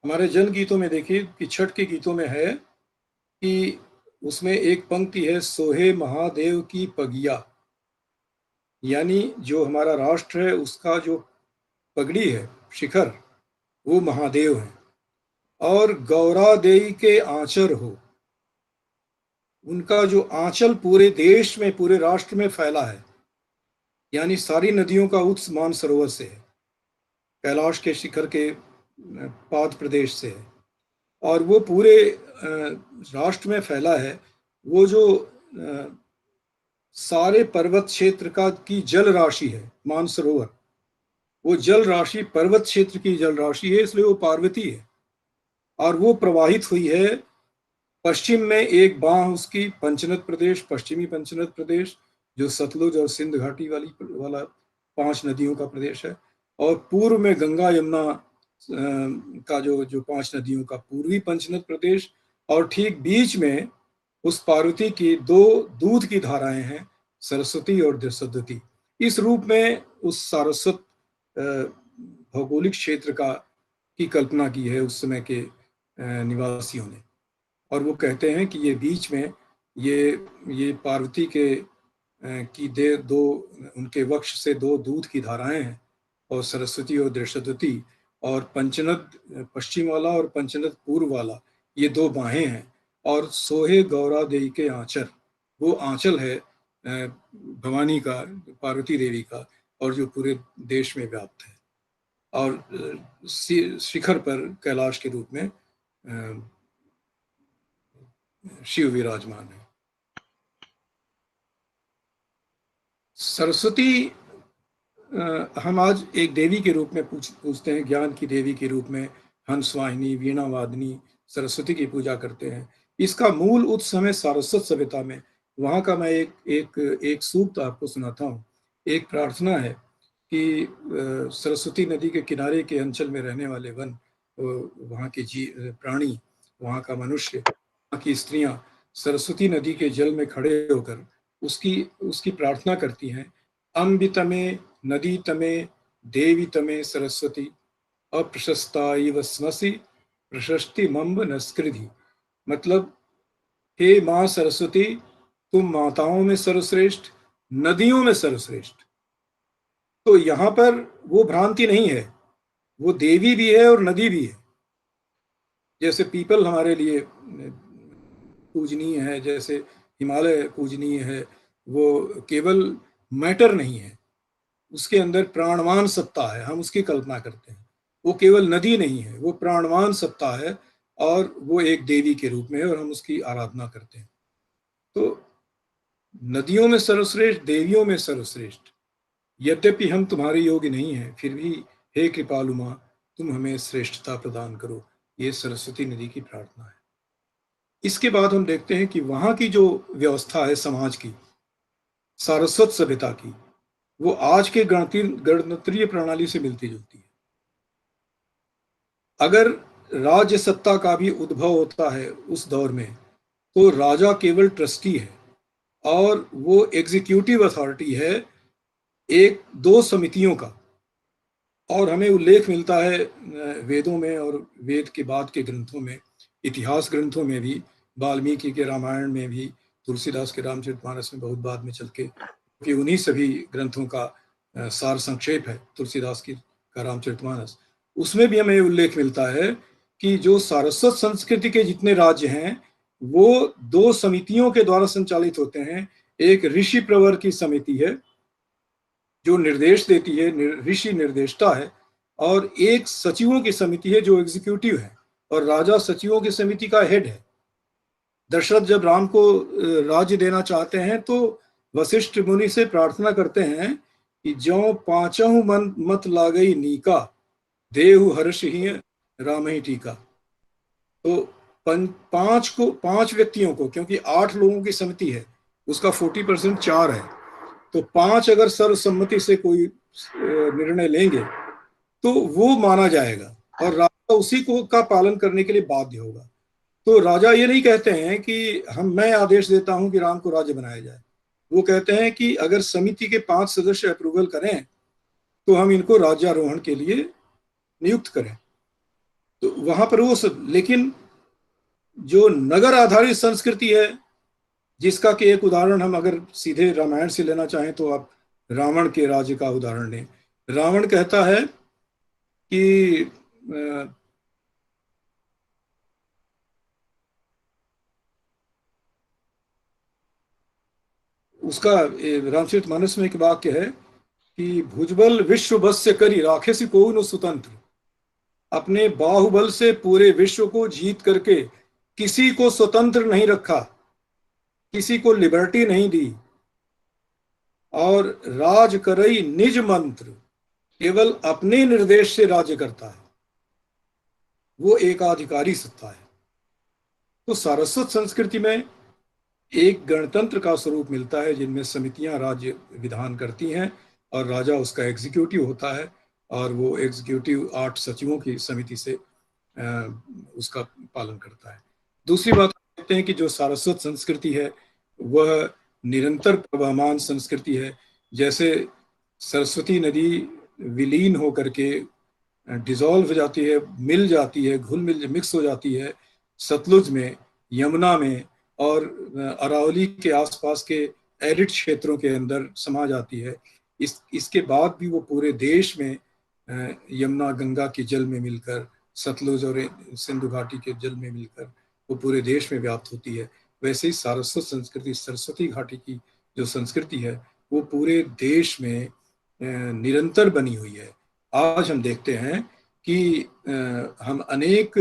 हमारे जन गीतों में देखिए कि छठ के गीतों में है कि उसमें एक पंक्ति है, सोहे महादेव की पगिया, यानी जो हमारा राष्ट्र है उसका जो पगड़ी है, शिखर, वो महादेव है। और गौरा देई के आंचर हो, उनका जो आंचल पूरे देश में, पूरे राष्ट्र में फैला है, यानी सारी नदियों का उत्स मानसरोवर से है, कैलाश के शिखर के पाद प्रदेश से है, और वो पूरे राष्ट्र में फैला है। वो जो सारे पर्वत क्षेत्र का की जल राशि है मानसरोवर, वो जल राशि पर्वत क्षेत्र की जल राशि है, इसलिए वो पार्वती है। और वो प्रवाहित हुई है पश्चिम में, एक बाह उसकी पंचनद प्रदेश, पश्चिमी पंचनद प्रदेश, जो सतलुज और सिंध घाटी वाला 5 नदियों का प्रदेश है, और पूर्व में गंगा यमुना का जो 5 नदियों का पूर्वी पंचनद प्रदेश, और ठीक बीच में उस पार्वती की 2 दूध की धाराएं हैं, सरस्वती और दृषद्वती। इस रूप में उस सारस्वत भौगोलिक क्षेत्र की कल्पना की है उस समय के निवासियों ने। और वो कहते हैं कि ये बीच में ये पार्वती की दो उनके वक्ष से 2 दूध की धाराएं हैं, और सरस्वती और दृषद्वती, और पंचनद पश्चिम वाला और पंचनद पूर्व वाला, ये 2 बाहें हैं। और सोहे गौरा देवी के आंचल, वो आंचल है भवानी का, पार्वती देवी का, और जो पूरे देश में व्याप्त है, और शिखर पर कैलाश के रूप में शिव विराजमान है। सरस्वती हम आज एक देवी के रूप में पूछते हैं, ज्ञान की देवी के रूप में हंसवाहिनी, वीणा वादनी सरस्वती की पूजा करते हैं। इसका मूल उत्स हमें सारस्वत सभ्यता में, वहां का मैं एक सूक्त आपको सुनाता हूँ। एक प्रार्थना है कि सरस्वती नदी के किनारे के अंचल में रहने वाले वन, वहाँ के प्राणी, वहाँ का मनुष्य, वहाँ की स्त्रियां सरस्वती नदी के जल में खड़े होकर उसकी प्रार्थना करती हैं। अम्बितमे नदी तमे देवी तमे सरस्वती, अप्रशस्ता इव स्मसि प्रशस्ति मम्ब नस्कृधि। मतलब, हे माँ सरस्वती, तुम माताओं में सर्वश्रेष्ठ, नदियों में सर्वश्रेष्ठ। तो यहाँ पर वो भ्रांति नहीं है, वो देवी भी है और नदी भी है। जैसे पीपल हमारे लिए पूजनीय है, जैसे हिमालय पूजनीय है, वो केवल मैटर नहीं है, उसके अंदर प्राणवान सत्ता है, हम उसकी कल्पना करते हैं। वो केवल नदी नहीं है, वो प्राणवान सत्ता है, और वो एक देवी के रूप में है, और हम उसकी आराधना करते हैं। तो नदियों में सर्वश्रेष्ठ, देवियों में सर्वश्रेष्ठ। यद्यपि हम तुम्हारे योग्य नहीं हैं, फिर भी हे कृपालु मां, तुम हमें श्रेष्ठता प्रदान करो। ये सरस्वती नदी की प्रार्थना है। इसके बाद हम देखते हैं कि वहां की जो व्यवस्था है समाज की, सारस्वत सभ्यता की, वो आज के गणतंत्रीय प्रणाली से मिलती जुलती है। अगर राज्य सत्ता का भी उद्भव होता है उस दौर में, तो राजा केवल ट्रस्टी है, और वो एग्जीक्यूटिव अथॉरिटी है 1-2 समितियों का, और हमें उल्लेख मिलता है वेदों में और वेद के बाद के ग्रंथों में, इतिहास ग्रंथों में भी, वाल्मीकि के रामायण में भी, तुलसीदास के रामचरितमानस में बहुत बाद में चल के, कि उन्हीं सभी ग्रंथों का सार संक्षेप है तुलसीदास की का रामचरितमानस। उसमें भी हमें उल्लेख मिलता है कि जो सारस्वत संस्कृति के जितने राज्य हैं वो दो समितियों के द्वारा संचालित होते हैं। एक ऋषि प्रवर की समिति है जो निर्देश देती है, ऋषि निर्देष्टा है, और एक सचिवों की समिति है जो एग्जीक्यूटिव है, और राजा सचिवों की समिति का हेड है। दशरथ जब राम को राज्य देना चाहते हैं तो वशिष्ठ मुनि से प्रार्थना करते हैं कि ज्यों पांचहु मन मत लागई नीका, देहु हर्ष ही राम ही टीका। तो पांच व्यक्तियों को, क्योंकि 8 लोगों की समिति है, उसका 40% 4 है, तो 5 अगर सर्वसम्मति से कोई निर्णय लेंगे तो वो माना जाएगा और राजा उसी को का पालन करने के लिए बाध्य होगा। तो राजा ये नहीं कहते हैं कि मैं आदेश देता हूं कि राम को राज्य बनाया जाए, वो कहते हैं कि अगर समिति के 5 सदस्य अप्रूवल करें तो हम इनको राज्यारोहण के लिए नियुक्त करें। तो वहां पर वो सब, लेकिन जो नगर आधारित संस्कृति है, जिसका कि एक उदाहरण हम अगर सीधे रामायण से लेना चाहें तो आप रावण के राज्य का उदाहरण लें। रावण कहता है कि उसका रामचरितमानस में एक वाक्य है कि भुजबल विश्व बस्य करी राखे सी को न स्वतंत्र। अपने बाहुबल से पूरे विश्व को जीत करके किसी को स्वतंत्र नहीं रखा, किसी को लिबर्टी नहीं दी, और राज करई निज मंत्र, केवल अपने निर्देश से राज्य करता है, वो एकाधिकारी सत्ता है। तो सारस्वत संस्कृति में एक गणतंत्र का स्वरूप मिलता है जिनमें समितियां राज्य विधान करती हैं और राजा उसका एग्जीक्यूटिव होता है, और वो एग्जीक्यूटिव 8 सचिवों की समिति से उसका पालन करता है। दूसरी बात कहते हैं कि जो सारस्वत संस्कृति है वह निरंतर प्रवहमान संस्कृति है। जैसे सरस्वती नदी विलीन होकर के डिसॉल्व हो जाती है, मिल जाती है, घुल मिल मिक्स हो जाती है सतलुज में, यमुना में, और अरावली के आसपास के एरिड क्षेत्रों के अंदर समा जाती है। इसके बाद भी वो पूरे देश में यमुना गंगा के जल में मिलकर, सतलुज और सिंधु घाटी के जल में मिलकर वो पूरे देश में व्याप्त होती है। वैसे ही सारस्वत संस्कृति, सरस्वती घाटी की जो संस्कृति है वो पूरे देश में निरंतर बनी हुई है। आज हम देखते हैं कि हम अनेक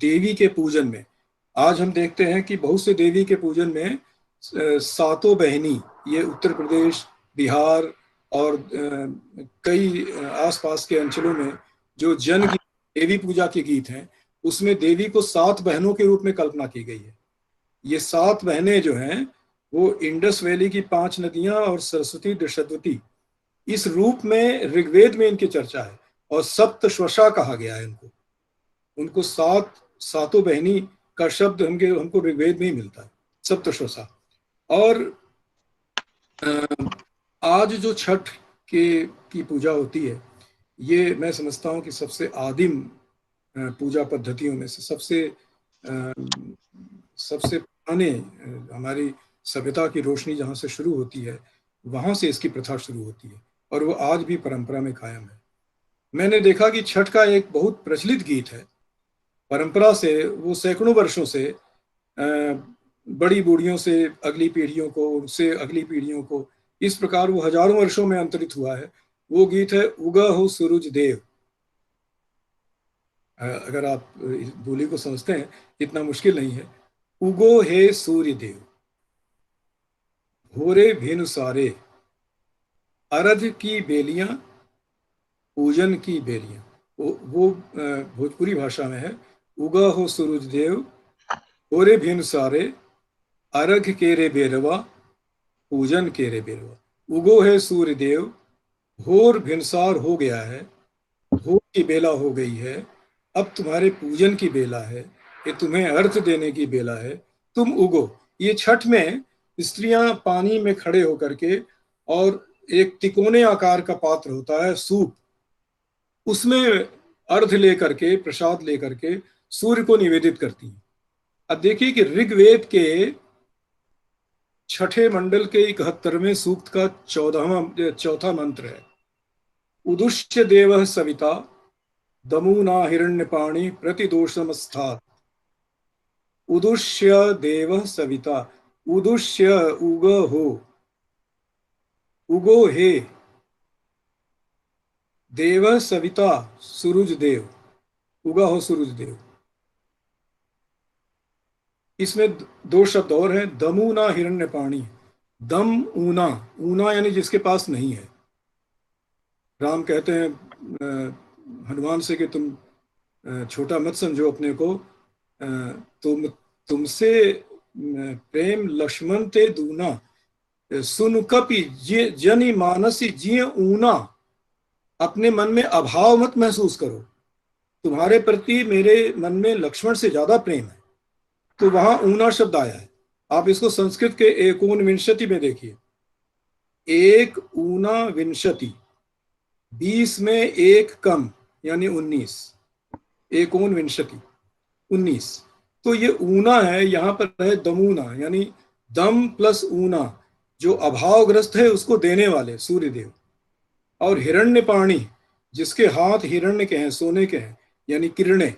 देवी के पूजन में, आज हम देखते हैं कि बहुत से देवी के पूजन में सातों बहनी, ये उत्तर प्रदेश, बिहार और कई आसपास के अंचलों में जो जन देवी पूजा के गीत हैं उसमें देवी को 7 बहनों के रूप में कल्पना की गई है। ये 7 बहनें जो हैं वो इंडस वैली की 5 नदियां और सरस्वती दशद्वती, इस रूप में ऋग्वेद में इनकी चर्चा है, और सप्तश्वशा कहा गया है उनको 7 बहनी का शब्द हमको ऋग्वेद में ही मिलता है, सप्तश्वशा। और आज जो छठ की पूजा होती है, ये मैं समझता हूँ कि सबसे आदिम पूजा पद्धतियों में से सबसे पुराने, हमारी सभ्यता की रोशनी जहाँ से शुरू होती है वहां से इसकी प्रथा शुरू होती है, और वो आज भी परंपरा में कायम है। मैंने देखा कि छठ का एक बहुत प्रचलित गीत है, परंपरा से वो सैकड़ों वर्षों से बड़ी बूढ़ियों से अगली पीढ़ियों को, उससे अगली पीढ़ियों को, इस प्रकार वो हजारों वर्षों में अंतरित हुआ है। वो गीत है उगा हो सूरज देव। अगर आप बोली को समझते हैं, इतना मुश्किल नहीं है। उगो हे सूर्य देव, भोरे भेनुसारे, अरध की बेलियां, पूजन की बेलियां। वो भोजपुरी भाषा में है, उगा हो सूरज देव, भोरे भेनुसारे, अर्घ के रे बेरवा, पूजन के रे बेरवा। उगो है सूर्य देव, भोर भिनसार हो गया है, भोर की बेला हो गई है, अब तुम्हारे पूजन की बेला है, ये तुम्हें अर्थ देने की बेला है, तुम उगो। ये छठ में स्त्रियां पानी में खड़े होकर के, और एक तिकोने आकार का पात्र होता है सूप, उसमें अर्घ लेकर के, प्रसाद लेकर के सूर्य को निवेदित करती हैं। अब देखिए कि ऋग्वेद के छठे मंडल के 71वें सूक्त का चौथा मंत्र है, उदुष्य देव सविता दमुना हिरण्यपाणि प्रतिदोषमस्थात्। उदुष्य देव सविता, उदुष्य उग हो, उगो हे, देव सविता सूरज देव, उगा हो सूरज देव। इसमें दो शब्द और हैं, दमुना हिरण्यपाणि। दम ऊना, ऊना यानी जिसके पास नहीं है। राम कहते हैं हनुमान से कि तुम छोटा मत समझो अपने को, तुमसे प्रेम लक्ष्मण ते दूना, सुन कपि जनि मानसी जिय ऊना। अपने मन में अभाव मत महसूस करो, तुम्हारे प्रति मेरे मन में लक्ष्मण से ज्यादा प्रेम है। तो वहां ऊना शब्द आया है। आप इसको संस्कृत के एकोन विंशति में देखिए, एक ऊना विंशति, 20 में एक कम यानी 19, एकोन विंशति 19। तो ये ऊना है, यहां पर है दमूना, यानी दम प्लस ऊना, जो अभावग्रस्त है उसको देने वाले सूर्यदेव। और हिरण्यपाणि, जिसके हाथ हिरण्य के हैं, सोने के हैं, यानी किरणें,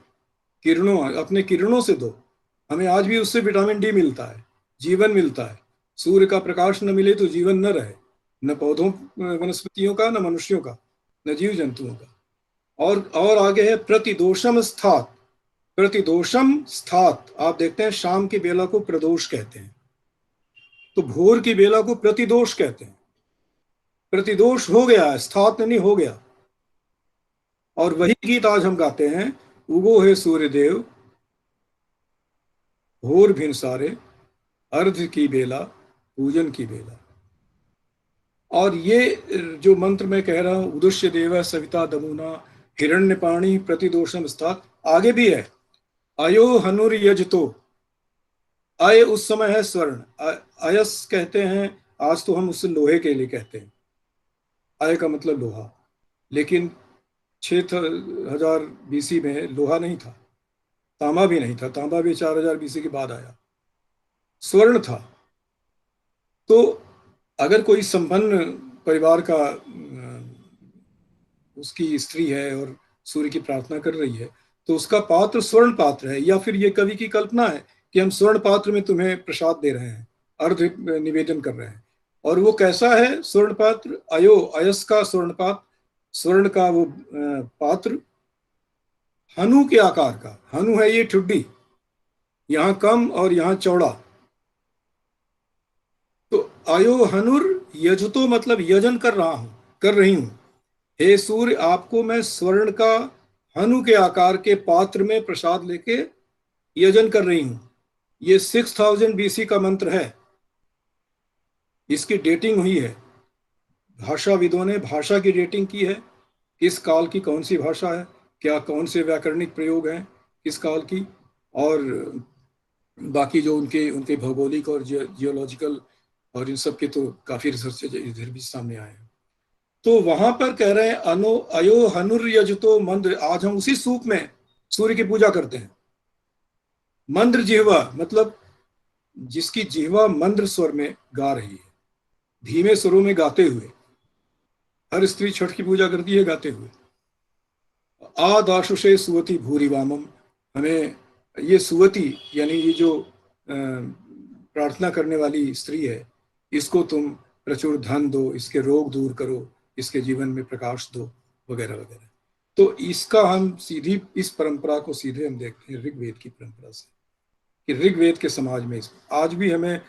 किरणों, अपने किरणों से दो। हमें आज भी उससे विटामिन डी मिलता है, जीवन मिलता है। सूर्य का प्रकाश न मिले तो जीवन न रहे, न पौधों वनस्पतियों का, न मनुष्यों का, न जीव जंतुओं का। और आगे है प्रतिदोषम स्थात। प्रतिदोषम स्थात, आप देखते हैं शाम की बेला को प्रदोष कहते हैं, तो भोर की बेला को प्रतिदोष कहते हैं। प्रतिदोष हो गया, स्थात नहीं हो गया। और वही गीत आज हम गाते हैं, उगो है सूर्यदेव भोर भिनसारे, अर्घ की बेला पूजन की बेला। और ये जो मंत्र मैं कह रहा हूं, उदुष्य देव सविता दमुना हिरण्यपाणि प्रतिदोषम स्थात, आगे भी है, अयो हनुर यजतो। अय उस समय है स्वर्ण, अयस कहते हैं, आज तो हम उससे लोहे के लिए कहते हैं, अय का मतलब लोहा। लेकिन 6000 बीसी में लोहा नहीं था, तांबा भी नहीं था, तांबा भी 4000 बीसी के बाद आया, स्वर्ण था। तो अगर कोई संपन्न परिवार का उसकी स्त्री है और सूर्य की प्रार्थना कर रही है, तो उसका पात्र स्वर्ण पात्र है, या फिर ये कवि की कल्पना है कि हम स्वर्ण पात्र में तुम्हें प्रसाद दे रहे हैं, अर्घ निवेदन कर रहे हैं। और वो कैसा है स्वर्ण पात्र, अयो, अयस का स्वर्ण पात्र, स्वर्ण का वो पात्र, हनु के आकार का। हनु है ये ठुड्डी, यहां कम और यहां चौड़ा। तो अयो हनुर यजतो मतलब यजन कर रहा हूं, कर रही हूं। हे सूर्य, आपको मैं स्वर्ण का हनु के आकार के पात्र में प्रसाद लेके यजन कर रही हूं। ये 6000 बीसी का मंत्र है, इसकी डेटिंग हुई है। भाषाविदों ने भाषा की डेटिंग की है, किस काल की कौन सी भाषा है, क्या कौन से व्याकरणिक प्रयोग हैं किस काल की, और बाकी जो उनके उनके भौगोलिक और जियोलॉजिकल और इन सब के तो काफी रिसर्च इधर भी सामने आए हैं। तो वहां पर कह रहे हैं अनो अयो हनुर यजतो मंद्र। आज हम उसी सूप में सूर्य की पूजा करते हैं। मंद्र जिह्वा मतलब जिसकी जिह्वा मंद्र स्वर में गा रही है, धीमे स्वरों में गाते हुए। हर स्त्री छठ की पूजा करती है गाते हुए। आदाशुषे सुवती भूरी वामम, हमें ये सुवती यानी ये जो प्रार्थना करने वाली स्त्री है, इसको तुम प्रचुर धन दो, इसके रोग दूर करो, इसके जीवन में प्रकाश दो, वगैरह वगैरह। तो इसका हम सीधी इस परंपरा को सीधे हम देखते हैं ऋग्वेद की परंपरा से, कि ऋग्वेद के समाज में आज भी हमें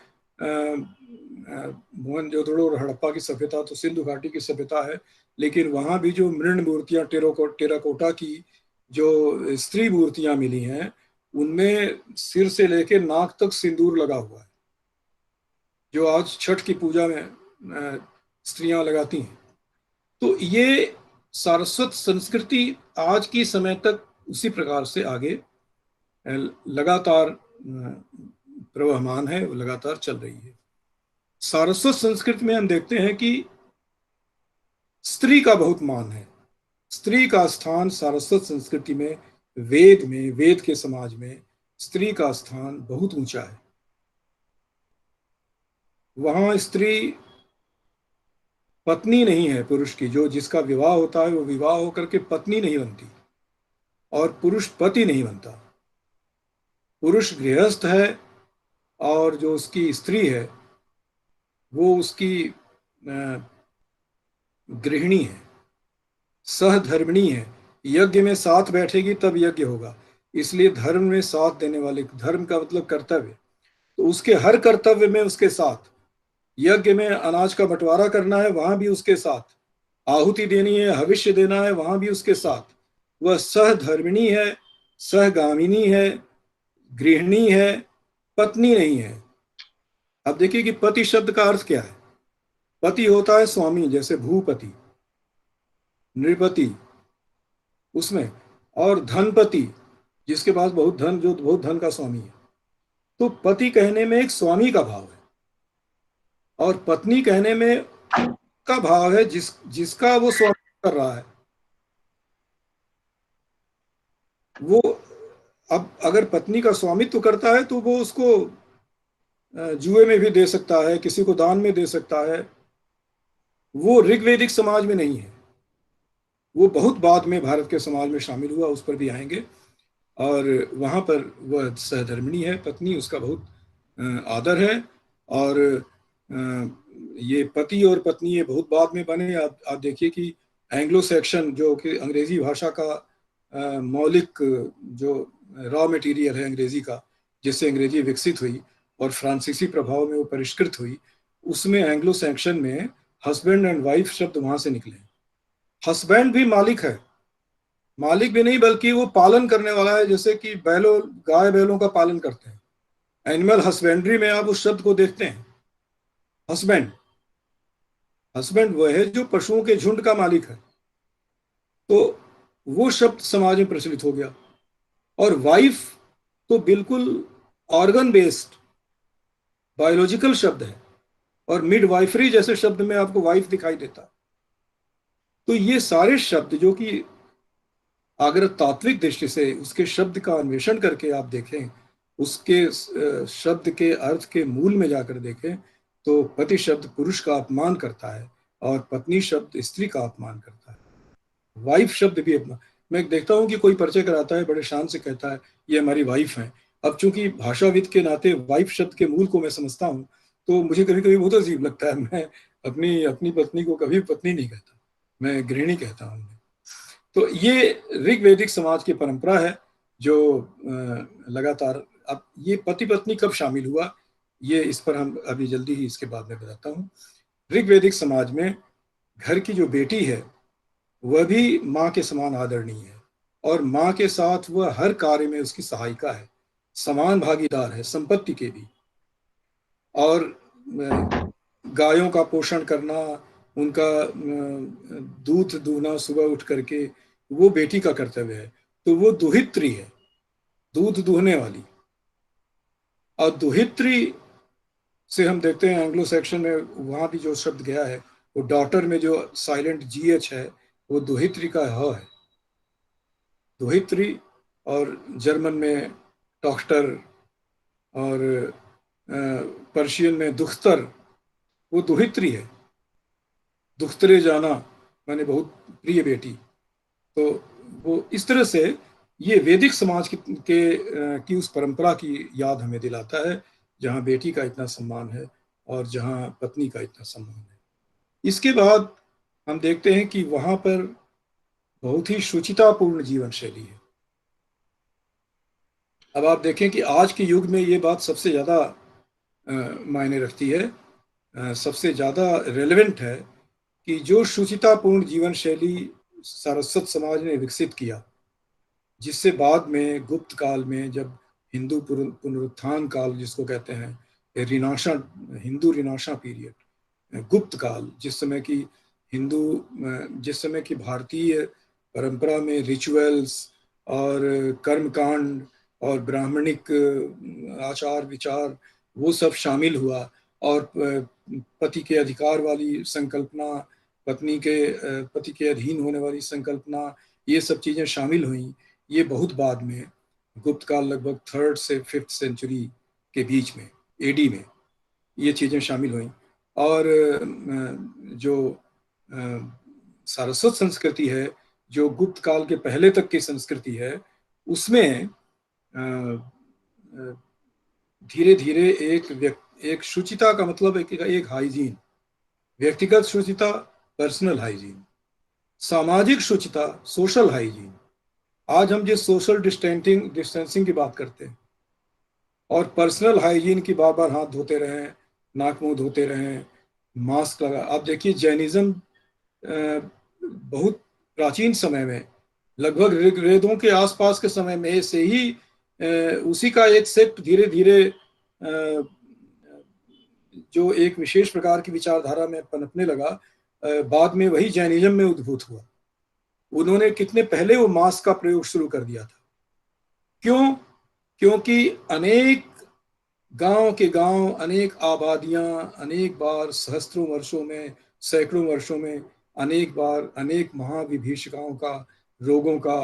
मोहनजोदड़ो और हड़प्पा की सभ्यता तो सिंधु घाटी की सभ्यता है, लेकिन वहां भी जो मृण मूर्तियां टेराकोटा की जो स्त्री मूर्तियां मिली हैं, उनमें सिर से लेके नाक तक सिंदूर लगा हुआ है, जो आज छठ की पूजा में स्त्रियां लगाती हैं। तो ये सारस्वत संस्कृति आज की समय तक उसी प्रकार से आगे लगातार प्रवहमान है, लगातार चल रही है। सारस्वत संस्कृति में हम देखते हैं कि स्त्री का बहुत मान है, स्त्री का स्थान सारस्वत संस्कृति में, वेद के समाज में स्त्री का स्थान बहुत ऊंचा है। वहां स्त्री पत्नी नहीं है पुरुष की, जो जिसका विवाह होता है वो विवाह होकर के पत्नी नहीं बनती, और पुरुष पति नहीं बनता। पुरुष गृहस्थ है, और जो उसकी स्त्री है वो उसकी गृहिणी है, सहधर्मिणी है। यज्ञ में साथ बैठेगी तब यज्ञ होगा, इसलिए धर्म में साथ देने वाले, धर्म का मतलब कर्तव्य, तो उसके हर कर्तव्य में उसके साथ, यज्ञ में अनाज का बंटवारा करना है वहां भी उसके साथ, आहुति देनी है, भविष्य देना है वहां भी उसके साथ। वह सहधर्मिणी है, सहगामिनी है, गृहिणी है, पत्नी नहीं है। अब देखिए कि पति शब्द का अर्थ क्या है। पति होता है स्वामी, जैसे भूपति, नृपति उसमें, और धनपति जिसके पास बहुत धन, जो बहुत धन का स्वामी है। तो पति कहने में एक स्वामी का भाव है, और पत्नी कहने में का भाव है जिसका वो स्वामी कर रहा है। वो अब अगर पत्नी का स्वामित्व करता है तो वो उसको जुए में भी दे सकता है, किसी को दान में दे सकता है। वो ऋग्वैदिक समाज में नहीं है, वो बहुत बाद में भारत के समाज में शामिल हुआ, उस पर भी आएंगे। और वहां पर वह सहधर्मिणी है, पत्नी, उसका बहुत आदर है। और ये पति और पत्नी ये बहुत बाद में बने। आप देखिए कि एंग्लो सेक्शन, जो कि अंग्रेजी भाषा का मौलिक जो रॉ मटेरियल है अंग्रेजी का, जिससे अंग्रेजी विकसित हुई और फ्रांसीसी प्रभाव में वो परिष्कृत हुई, उसमें एंग्लो सेक्शन में हस्बैंड एंड वाइफ शब्द वहां से निकले। हस्बैंड भी मालिक है, मालिक भी नहीं बल्कि वो पालन करने वाला है, जैसे कि बैलों, गाय बैलों का पालन करते हैं। एनिमल हस्बेंड्री में आप उस शब्द को देखते हैं, हस्बैंड। हस्बैंड वह है जो पशुओं के झुंड का मालिक है। तो वो शब्द समाज में प्रचलित हो गया। और वाइफ तो बिल्कुल ऑर्गन बेस्ड बायोलॉजिकल शब्द है, और मिडवाइफरी जैसे शब्द में आपको वाइफ दिखाई देता। तो ये सारे शब्द जो कि अगर तात्विक दृष्टि से उसके शब्द का अन्वेषण करके आप देखें, उसके शब्द के अर्थ के मूल में जाकर देखें, तो पति शब्द पुरुष का अपमान करता है, और पत्नी शब्द स्त्री का अपमान करता है। वाइफ शब्द भी अपमान। मैं देखता हूं कि कोई परिचय कराता है, बड़े शान से कहता है ये हमारी वाइफ है। अब चूंकि भाषाविद के नाते वाइफ शब्द के मूल को मैं समझता हूं, तो मुझे कभी कभी बहुत अजीब लगता है। मैं अपनी अपनी पत्नी को कभी पत्नी नहीं कहता, मैं गृहिणी कहता हूं। तो ये ऋग्वैदिक समाज की परंपरा है, जो लगातार। अब ये पति पत्नी कब शामिल हुआ, ये इस पर हम अभी जल्दी ही इसके बाद में बताता हूँ। ऋग्वैदिक समाज में घर की जो बेटी है वह भी माँ के समान आदरणीय है, और माँ के साथ वह हर कार्य में उसकी सहायिका है, समान भागीदार है, संपत्ति के भी। और गायों का पोषण करना, उनका दूध दूहना सुबह उठ करके, वो बेटी का कर्तव्य है। तो वो दुहित्री है, दूध दूहने वाली। और दुहित्री से हम देखते हैं एंग्लो सेक्शन में, वहां भी जो शब्द गया है, वो डॉटर में जो साइलेंट GH है, वो दुहित्री का ह है, दुहित्री। और जर्मन में डॉक्टर, और पर्शियन में दुख्तर, वो दुहित्री है। दुख्तरे जाना मैंने बहुत प्रिय बेटी। तो वो इस तरह से ये वैदिक समाज की उस परंपरा की याद हमें दिलाता है, जहाँ बेटी का इतना सम्मान है और जहाँ पत्नी का इतना सम्मान है। इसके बाद हम देखते हैं कि वहां पर बहुत ही शुचितापूर्ण जीवन शैली है। अब आप देखें कि आज के युग में ये बात सबसे ज्यादा मायने रखती है, सबसे ज्यादा रेलेवेंट है, कि जो शुचितापूर्ण जीवन शैली सारस्वत समाज ने विकसित किया, जिससे बाद में गुप्त काल में, जब हिंदू पुनरुत्थान काल जिसको कहते हैं, रिनाशा, हिंदू रिनाशा पीरियड, गुप्त काल, जिस समय की जिस समय की भारतीय परंपरा में रिचुअल्स और कर्मकांड और ब्राह्मणिक आचार विचार वो सब शामिल हुआ, और पति के अधिकार वाली संकल्पना पति के अधीन होने वाली संकल्पना, ये सब चीज़ें शामिल हुई। ये बहुत बाद में गुप्त काल, लगभग 3rd से 5th सेंचुरी के बीच में, एडी में ये चीज़ें शामिल हुई। और जो सारस्वत संस्कृति है, जो गुप्त काल के पहले तक की संस्कृति है, उसमें धीरे धीरे एक शुचिता का मतलब एक हाइजीन, व्यक्तिगत शुचिता, पर्सनल हाइजीन, सामाजिक शुचिता, सोशल हाइजीन। आज हम जिस सोशल डिस्टेंसिंग की बात करते हैं और पर्सनल हाइजीन की, बार बार हाथ धोते रहें, नाक मुंह धोते रहें, मास्क लगा। आप देखिए जैनिज्म बहुत प्राचीन समय में, लगभग ऋग्वेदों के आसपास के समय में से ही उसी का एक सेक्ट धीरे धीरे जो एक विशेष प्रकार की विचारधारा में पनपने लगा, बाद में वही जैनिज्म में उद्भूत हुआ। उन्होंने कितने पहले वो मास्क का प्रयोग शुरू कर दिया था। क्यों? क्योंकि अनेक गांव के गांव, अनेक आबादियां, अनेक बार सहस्त्रों वर्षों में, सैकड़ों वर्षों में अनेक बार अनेक महाविभीषिकाओं का, रोगों का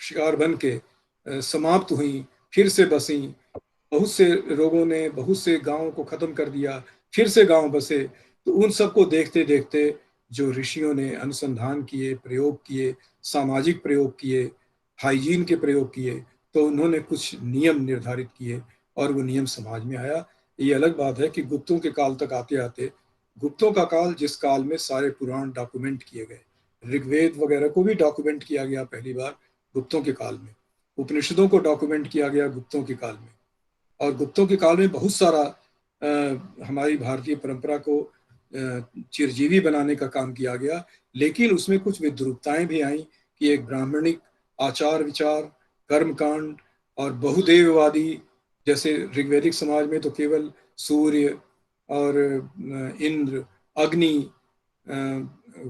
शिकार बन के समाप्त हुई, फिर से बसी। बहुत से रोगों ने बहुत से गांवों को खत्म कर दिया, फिर से गांव बसे। तो उन सबको देखते देखते जो ऋषियों ने अनुसंधान किए, प्रयोग किए, सामाजिक प्रयोग किए, हाइजीन के प्रयोग किए, तो उन्होंने कुछ नियम निर्धारित किए और वो नियम समाज में आया। ये अलग बात है कि गुप्तों के काल तक आते आते, गुप्तों का काल जिस काल में सारे पुराण डॉक्यूमेंट किए गए, ऋग्वेद वगैरह को भी डॉक्यूमेंट किया गया पहली बार गुप्तों के काल में, उपनिषदों को डॉक्यूमेंट किया गया गुप्तों के काल में। और गुप्तों के काल में बहुत सारा हमारी भारतीय परंपरा को चिरजीवी बनाने का काम किया गया। लेकिन उसमें कुछ विद्रूपताएं भी आई कि एक ब्राह्मणिक आचार विचार, कर्मकांड और बहुदेववादी, जैसे ऋग्वैदिक समाज में तो केवल सूर्य और इंद्र, अग्नि,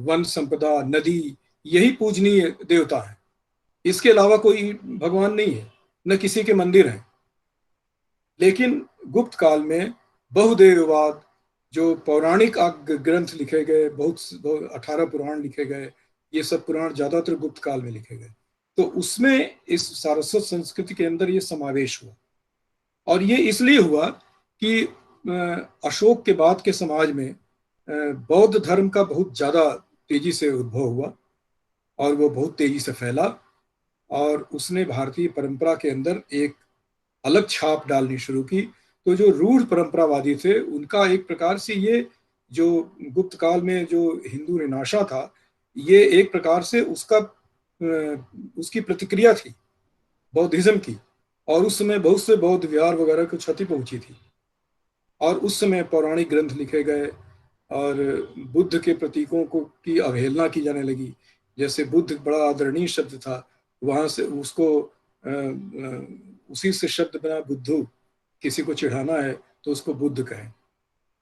वन संपदा, नदी, यही पूजनीय देवता है। इसके अलावा कोई भगवान नहीं है, न किसी के मंदिर हैं। लेकिन गुप्त काल में बहुदेववाद, जो पौराणिक ग्रंथ लिखे गए, बहुत 18 पुराण लिखे गए, ये सब पुराण ज्यादातर गुप्त काल में लिखे गए। तो उसमें इस सारस्वत संस्कृति के अंदर ये समावेश हुआ। और ये इसलिए हुआ कि अशोक के बाद के समाज में बौद्ध धर्म का बहुत ज्यादा तेजी से उद्भव हुआ और वो बहुत तेजी से फैला, और उसने भारतीय परंपरा के अंदर एक अलग छाप डालनी शुरू की। तो जो रूढ़ परंपरावादी थे, उनका एक प्रकार से ये जो गुप्त काल में जो हिंदू निनाशा था, ये एक प्रकार से उसकी प्रतिक्रिया थी बौद्धिज्म की। और उस समय बहुत से बौद्ध विहार वगैरह को क्षति पहुंची थी, और उस समय पौराणिक ग्रंथ लिखे गए और बुद्ध के प्रतीकों को की अवहेलना की जाने लगी। जैसे बुद्ध बड़ा आदरणीय शब्द था, वहां से उसको उसी से शब्द बना बुद्धू। किसी को चिढ़ाना है तो उसको बुद्ध कहें।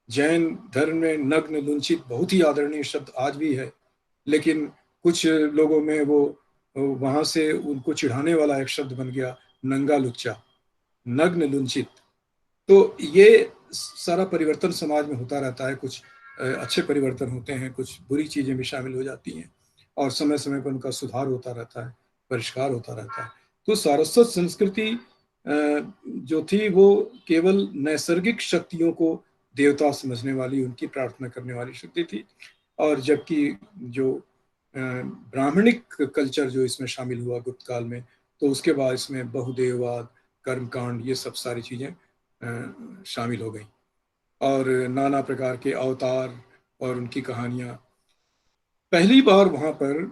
जैन धर्म में नग्न लुंचित बहुत ही आदरणीय शब्द आज भी है, लेकिन कुछ लोगों में वो वहां से उनको चिढ़ाने वाला एक शब्द बन गया, नंगा लुच्चा, नग्न लुंचित। तो ये सारा परिवर्तन समाज में होता रहता है। कुछ अच्छे परिवर्तन होते हैं, कुछ बुरी चीजें भी शामिल हो जाती हैं, और समय समय पर उनका सुधार होता रहता है, परिष्कार होता रहता है। तो सारस्वत संस्कृति जो थी वो केवल नैसर्गिक शक्तियों को देवता समझने वाली, उनकी प्रार्थना करने वाली शक्ति थी। और जबकि जो ब्राह्मणिक कल्चर जो इसमें शामिल हुआ गुप्त काल में, तो उसके बाद इसमें बहुदेववाद, कर्मकांड, ये सब सारी चीजें शामिल हो गई, और नाना प्रकार के अवतार और उनकी कहानियां। पहली बार वहां पर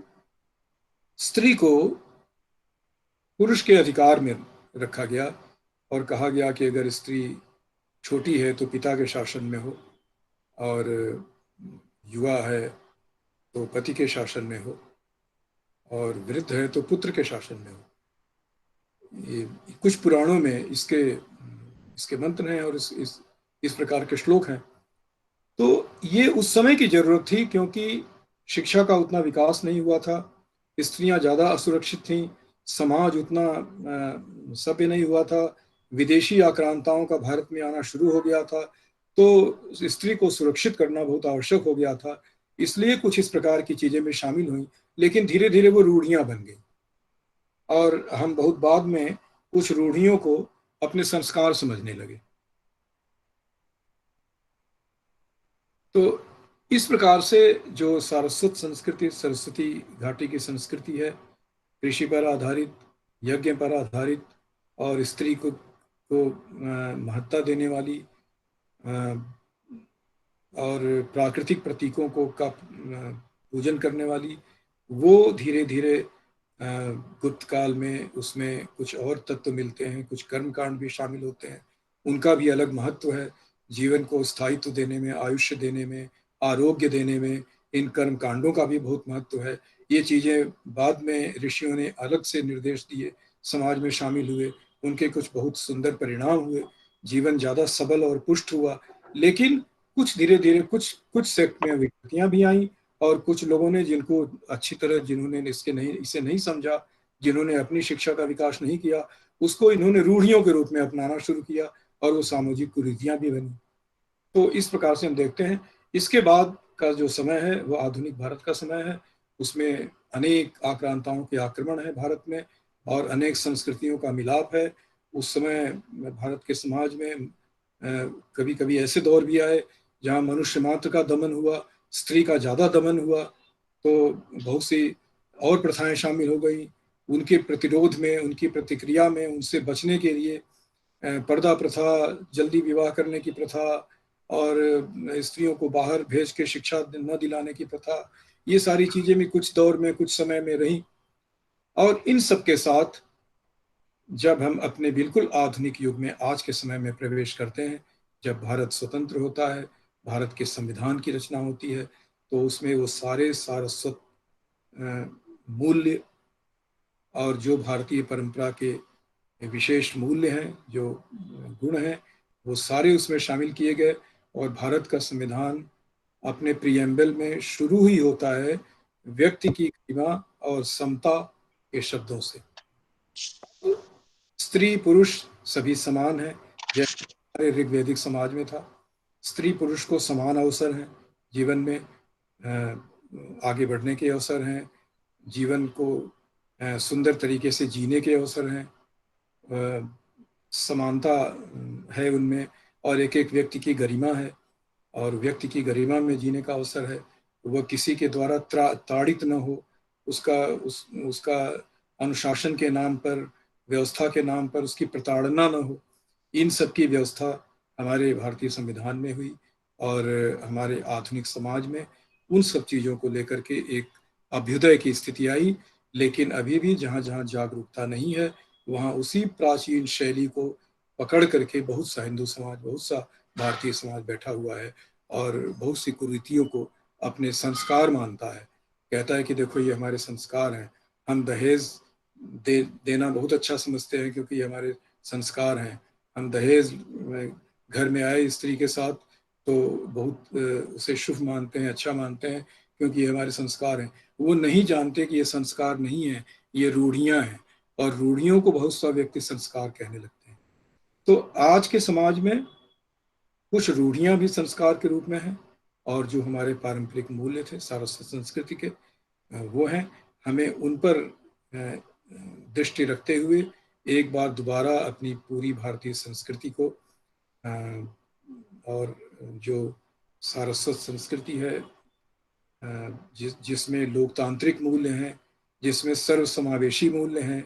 स्त्री को पुरुष के अधिकार में रखा गया और कहा गया कि अगर स्त्री छोटी है तो पिता के शासन में हो, और युवा है तो पति के शासन में हो, और वृद्ध है तो पुत्र के शासन में हो। ये कुछ पुराणों में इसके मंत्र हैं और इस प्रकार के श्लोक हैं। तो ये उस समय की जरूरत थी, क्योंकि शिक्षा का उतना विकास नहीं हुआ था, स्त्रियां ज्यादा असुरक्षित थीं, समाज उतना सभ्य नहीं हुआ था, विदेशी आक्रांताओं का भारत में आना शुरू हो गया था। तो स्त्री को सुरक्षित करना बहुत आवश्यक हो गया था, इसलिए कुछ इस प्रकार की चीजें में शामिल हुई, लेकिन धीरे धीरे वो रूढ़ियां बन गई और हम बहुत बाद में कुछ रूढ़ियों को अपने संस्कार समझने लगे। तो इस प्रकार से जो सारस्वत संस्कृति, सरस्वती घाटी की संस्कृति है, कृषि पर आधारित, यज्ञ पर आधारित और स्त्री को महत्ता देने वाली और प्राकृतिक प्रतीकों को का पूजन करने वाली, वो धीरे धीरे गुप्त काल में उसमें कुछ और तत्व मिलते हैं, कुछ कर्म कांड भी शामिल होते हैं, उनका भी अलग महत्व है। जीवन को स्थायित्व देने में, आयुष्य देने में, आरोग्य देने में इन कर्म कांडों का भी बहुत महत्व है। ये चीजें बाद में ऋषियों ने अलग से निर्देश दिए, समाज में शामिल हुए, उनके कुछ बहुत सुंदर परिणाम हुए, जीवन ज्यादा सबल और पुष्ट हुआ। लेकिन कुछ धीरे धीरे कुछ सेक्ट में विकृतियां भी आई और कुछ लोगों ने जिनको अच्छी तरह, जिन्होंने इसे नहीं समझा, जिन्होंने अपनी शिक्षा का विकास नहीं किया, उसको इन्होंने रूढ़ियों के रूप में अपनाना शुरू किया और वो सामाजिक कुरीतियां भी बनी। तो इस प्रकार से हम देखते हैं इसके बाद का जो समय है वो आधुनिक भारत का समय है। उसमें अनेक आक्रांताओं के आक्रमण है भारत में और अनेक संस्कृतियों का मिलाप है। उस समय भारत के समाज में कभी कभी ऐसे दौर भी आए जहां मनुष्य मात्र का दमन हुआ, स्त्री का ज्यादा दमन हुआ, तो बहुत सी और प्रथाएं शामिल हो गई। उनके प्रतिरोध में, उनकी प्रतिक्रिया में, उनसे बचने के लिए पर्दा प्रथा, जल्दी विवाह करने की प्रथा और स्त्रियों को बाहर भेज के शिक्षा न दिलाने की प्रथा, ये सारी चीजें भी कुछ दौर में, कुछ समय में रही। और इन सब के साथ जब हम अपने बिल्कुल आधुनिक युग में, आज के समय में प्रवेश करते हैं, जब भारत स्वतंत्र होता है, भारत के संविधान की रचना होती है, तो उसमें वो सारे सारस्वत मूल्य और जो भारतीय परंपरा के विशेष मूल्य हैं, जो गुण हैं, वो सारे उसमें शामिल किए गए। और भारत का संविधान अपने प्रियम्बल में शुरू ही होता है व्यक्ति की गरिमा और समता के शब्दों से। स्त्री पुरुष सभी समान है, जैसे हमारे ऋग्वैदिक समाज में था। स्त्री पुरुष को समान अवसर हैं, जीवन में आगे बढ़ने के अवसर हैं, जीवन को सुंदर तरीके से जीने के अवसर हैं, समानता है उनमें, और एक एक व्यक्ति की गरिमा है और व्यक्ति की गरिमा में जीने का अवसर है। वह किसी के द्वारा ताड़ित न हो, उसका अनुशासन के नाम पर, व्यवस्था के नाम पर उसकी प्रताड़ना न हो। इन सब की व्यवस्था हमारे भारतीय संविधान में हुई और हमारे आधुनिक समाज में उन सब चीज़ों को लेकर के एक अभ्युदय की स्थिति आई। लेकिन अभी भी जहाँ जहाँ जागरूकता नहीं है, वहाँ उसी प्राचीन शैली को पकड़ करके बहुत सा हिंदू समाज, बहुत सा भारतीय समाज बैठा हुआ है और बहुत सी कुरीतियों को अपने संस्कार मानता है। कहता है कि देखो ये हमारे संस्कार हैं, हम दहेज देना बहुत अच्छा समझते हैं क्योंकि ये हमारे संस्कार हैं। हम दहेज घर में आए स्त्री के साथ तो बहुत उसे शुभ मानते हैं, अच्छा मानते हैं क्योंकि ये हमारे संस्कार हैं। वो नहीं जानते कि ये संस्कार नहीं है, ये रूढ़ियां हैं और रूढ़ियों को बहुत सा व्यक्ति संस्कार कहने लगते हैं। तो आज के समाज में कुछ रूढ़ियां भी संस्कार के रूप में हैं और जो हमारे पारंपरिक मूल्य थे सारस्वत संस्कृति के, वो हैं। हमें उन पर दृष्टि रखते हुए एक बार दोबारा अपनी पूरी भारतीय संस्कृति को और जो सारस्वत संस्कृति है, जिसमें लोकतांत्रिक मूल्य हैं, जिसमें सर्वसमावेशी मूल्य हैं,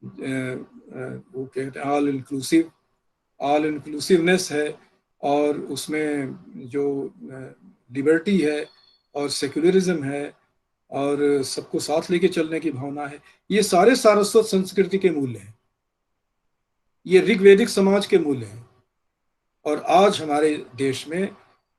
वो कहते हैं ऑल इंक्लूसिवनेस है, और उसमें जो लिबर्टी है और सेक्युलरिज्म है और सबको साथ लेके चलने की भावना है, ये सारे सारस्वत संस्कृति के मूल्य हैं, ये ऋग्वैदिक समाज के मूल्य हैं। और आज हमारे देश में,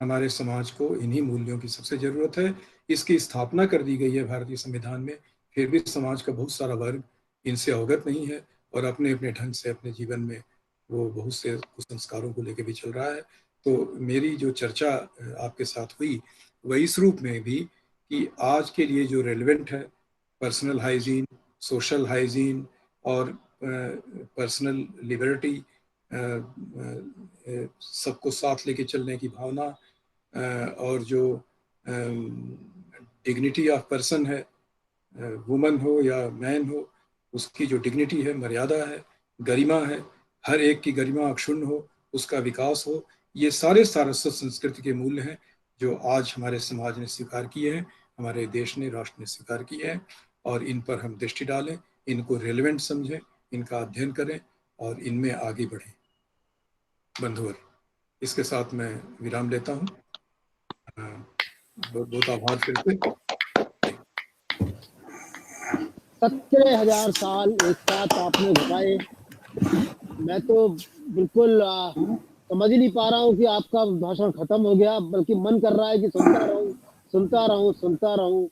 हमारे समाज को इन्हीं मूल्यों की सबसे जरूरत है। इसकी स्थापना कर दी गई है भारतीय संविधान में, फिर भी समाज का बहुत सारा वर्ग इनसे अवगत नहीं है और अपने अपने ढंग से अपने जीवन में वो बहुत से कुसंस्कारों को लेकर भी चल रहा है। तो मेरी जो चर्चा आपके साथ हुई वह इस रूप में भी कि आज के लिए जो रेलेवेंट है, पर्सनल हाइजीन, सोशल हाइजीन और पर्सनल लिबर्टी, सबको साथ लेके चलने की भावना, और जो डिग्निटी ऑफ पर्सन है, वुमन हो या मैन हो, उसकी जो डिग्निटी है, मर्यादा है, गरिमा है, हर एक की गरिमा अक्षुण्ण हो, उसका विकास हो, ये सारे सारस्वत संस्कृति के मूल्य हैं जो आज हमारे समाज ने स्वीकार किए हैं, हमारे देश ने, राष्ट्र ने स्वीकार किए हैं, और इन पर हम दृष्टि डालें, इनको रेलेवेंट समझें, इनका अध्ययन करें और इनमें आगे बढ़ें। बंधुवर, इसके साथ मैं विराम लेता हूँ। बहुत बहुत आभार फिर से। 17,000 साल एक साथ आपने घुमाए। मैं तो बिल्कुल समझ ही नहीं पा रहा हूँ कि आपका भाषण खत्म हो गया, बल्कि मन कर रहा है कि सुनता रहूं, सुनता रहूं, सुनता रहूं।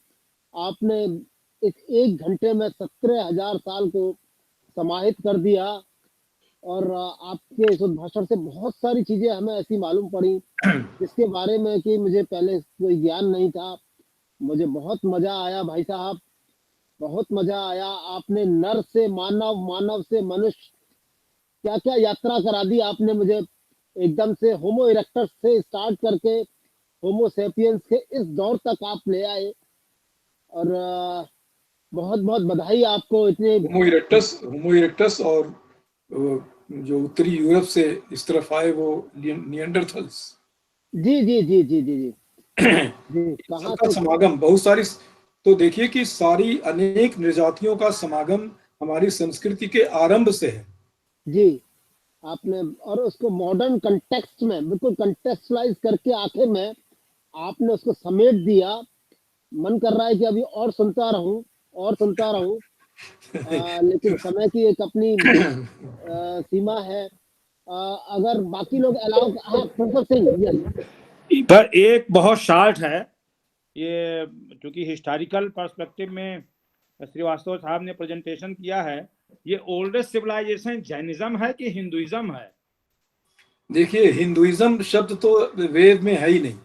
आपने इस 1 घंटे में 17,000 साल को समाहित कर दिया, और आपके इस भाषण से बहुत सारी चीजें हमें ऐसी मालूम पड़ी जिसके बारे में कि मुझे पहले कोई ज्ञान नहीं था। मुझे बहुत मजा आया भाई साहब, बहुत मजा आया। आपने नर से मानव, मानव से मनुष्य, क्या क्या यात्रा करा दी आपने मुझे। एकदम से होमो इरेक्टस से स्टार्ट करके होमो सेपियंस के इस दौर तक आप ले आए, और बहुत बहुत बधाई आपको। इतने होमो इरेक्टस और जो उत्तरी यूरोप से इस तरफ आए वो निएंडरथल्स। जी जी जी जी जी जी जी कहाँ सबका से समागम, बहुत सारी, तो देखिए कि सारी अनेक निर्जातियों का समागम हमारी संस्कृति के आरंभ से है। जी आपने, और उसको मॉडर्न कंटेक्स्ट में बिल्कुल कंटेक्चुअलाइज करके आखिर में आपने उसको समेट दिया। मन कर रहा है कि अभी और सुनता रहूं, और सुनता रहूं, लेकिन समय की एक अपनी सीमा है। अगर बाकी लोग अलाउ, हाँ प्रोफेसर सिंह, यस। पर एक बहुत शार्ट है ये, क्योंकि हिस्टोरिकल पर्सपेक्टिव में श्रीवास्तव साहब ने प्रेजेंटेशन किया है। ये ओल्डेस्ट सिविलाइजेशन जैनिज्म है कि हिंदुइज्म है? देखिए, हिंदुइज्म शब्द तो वेद में है ही नहीं।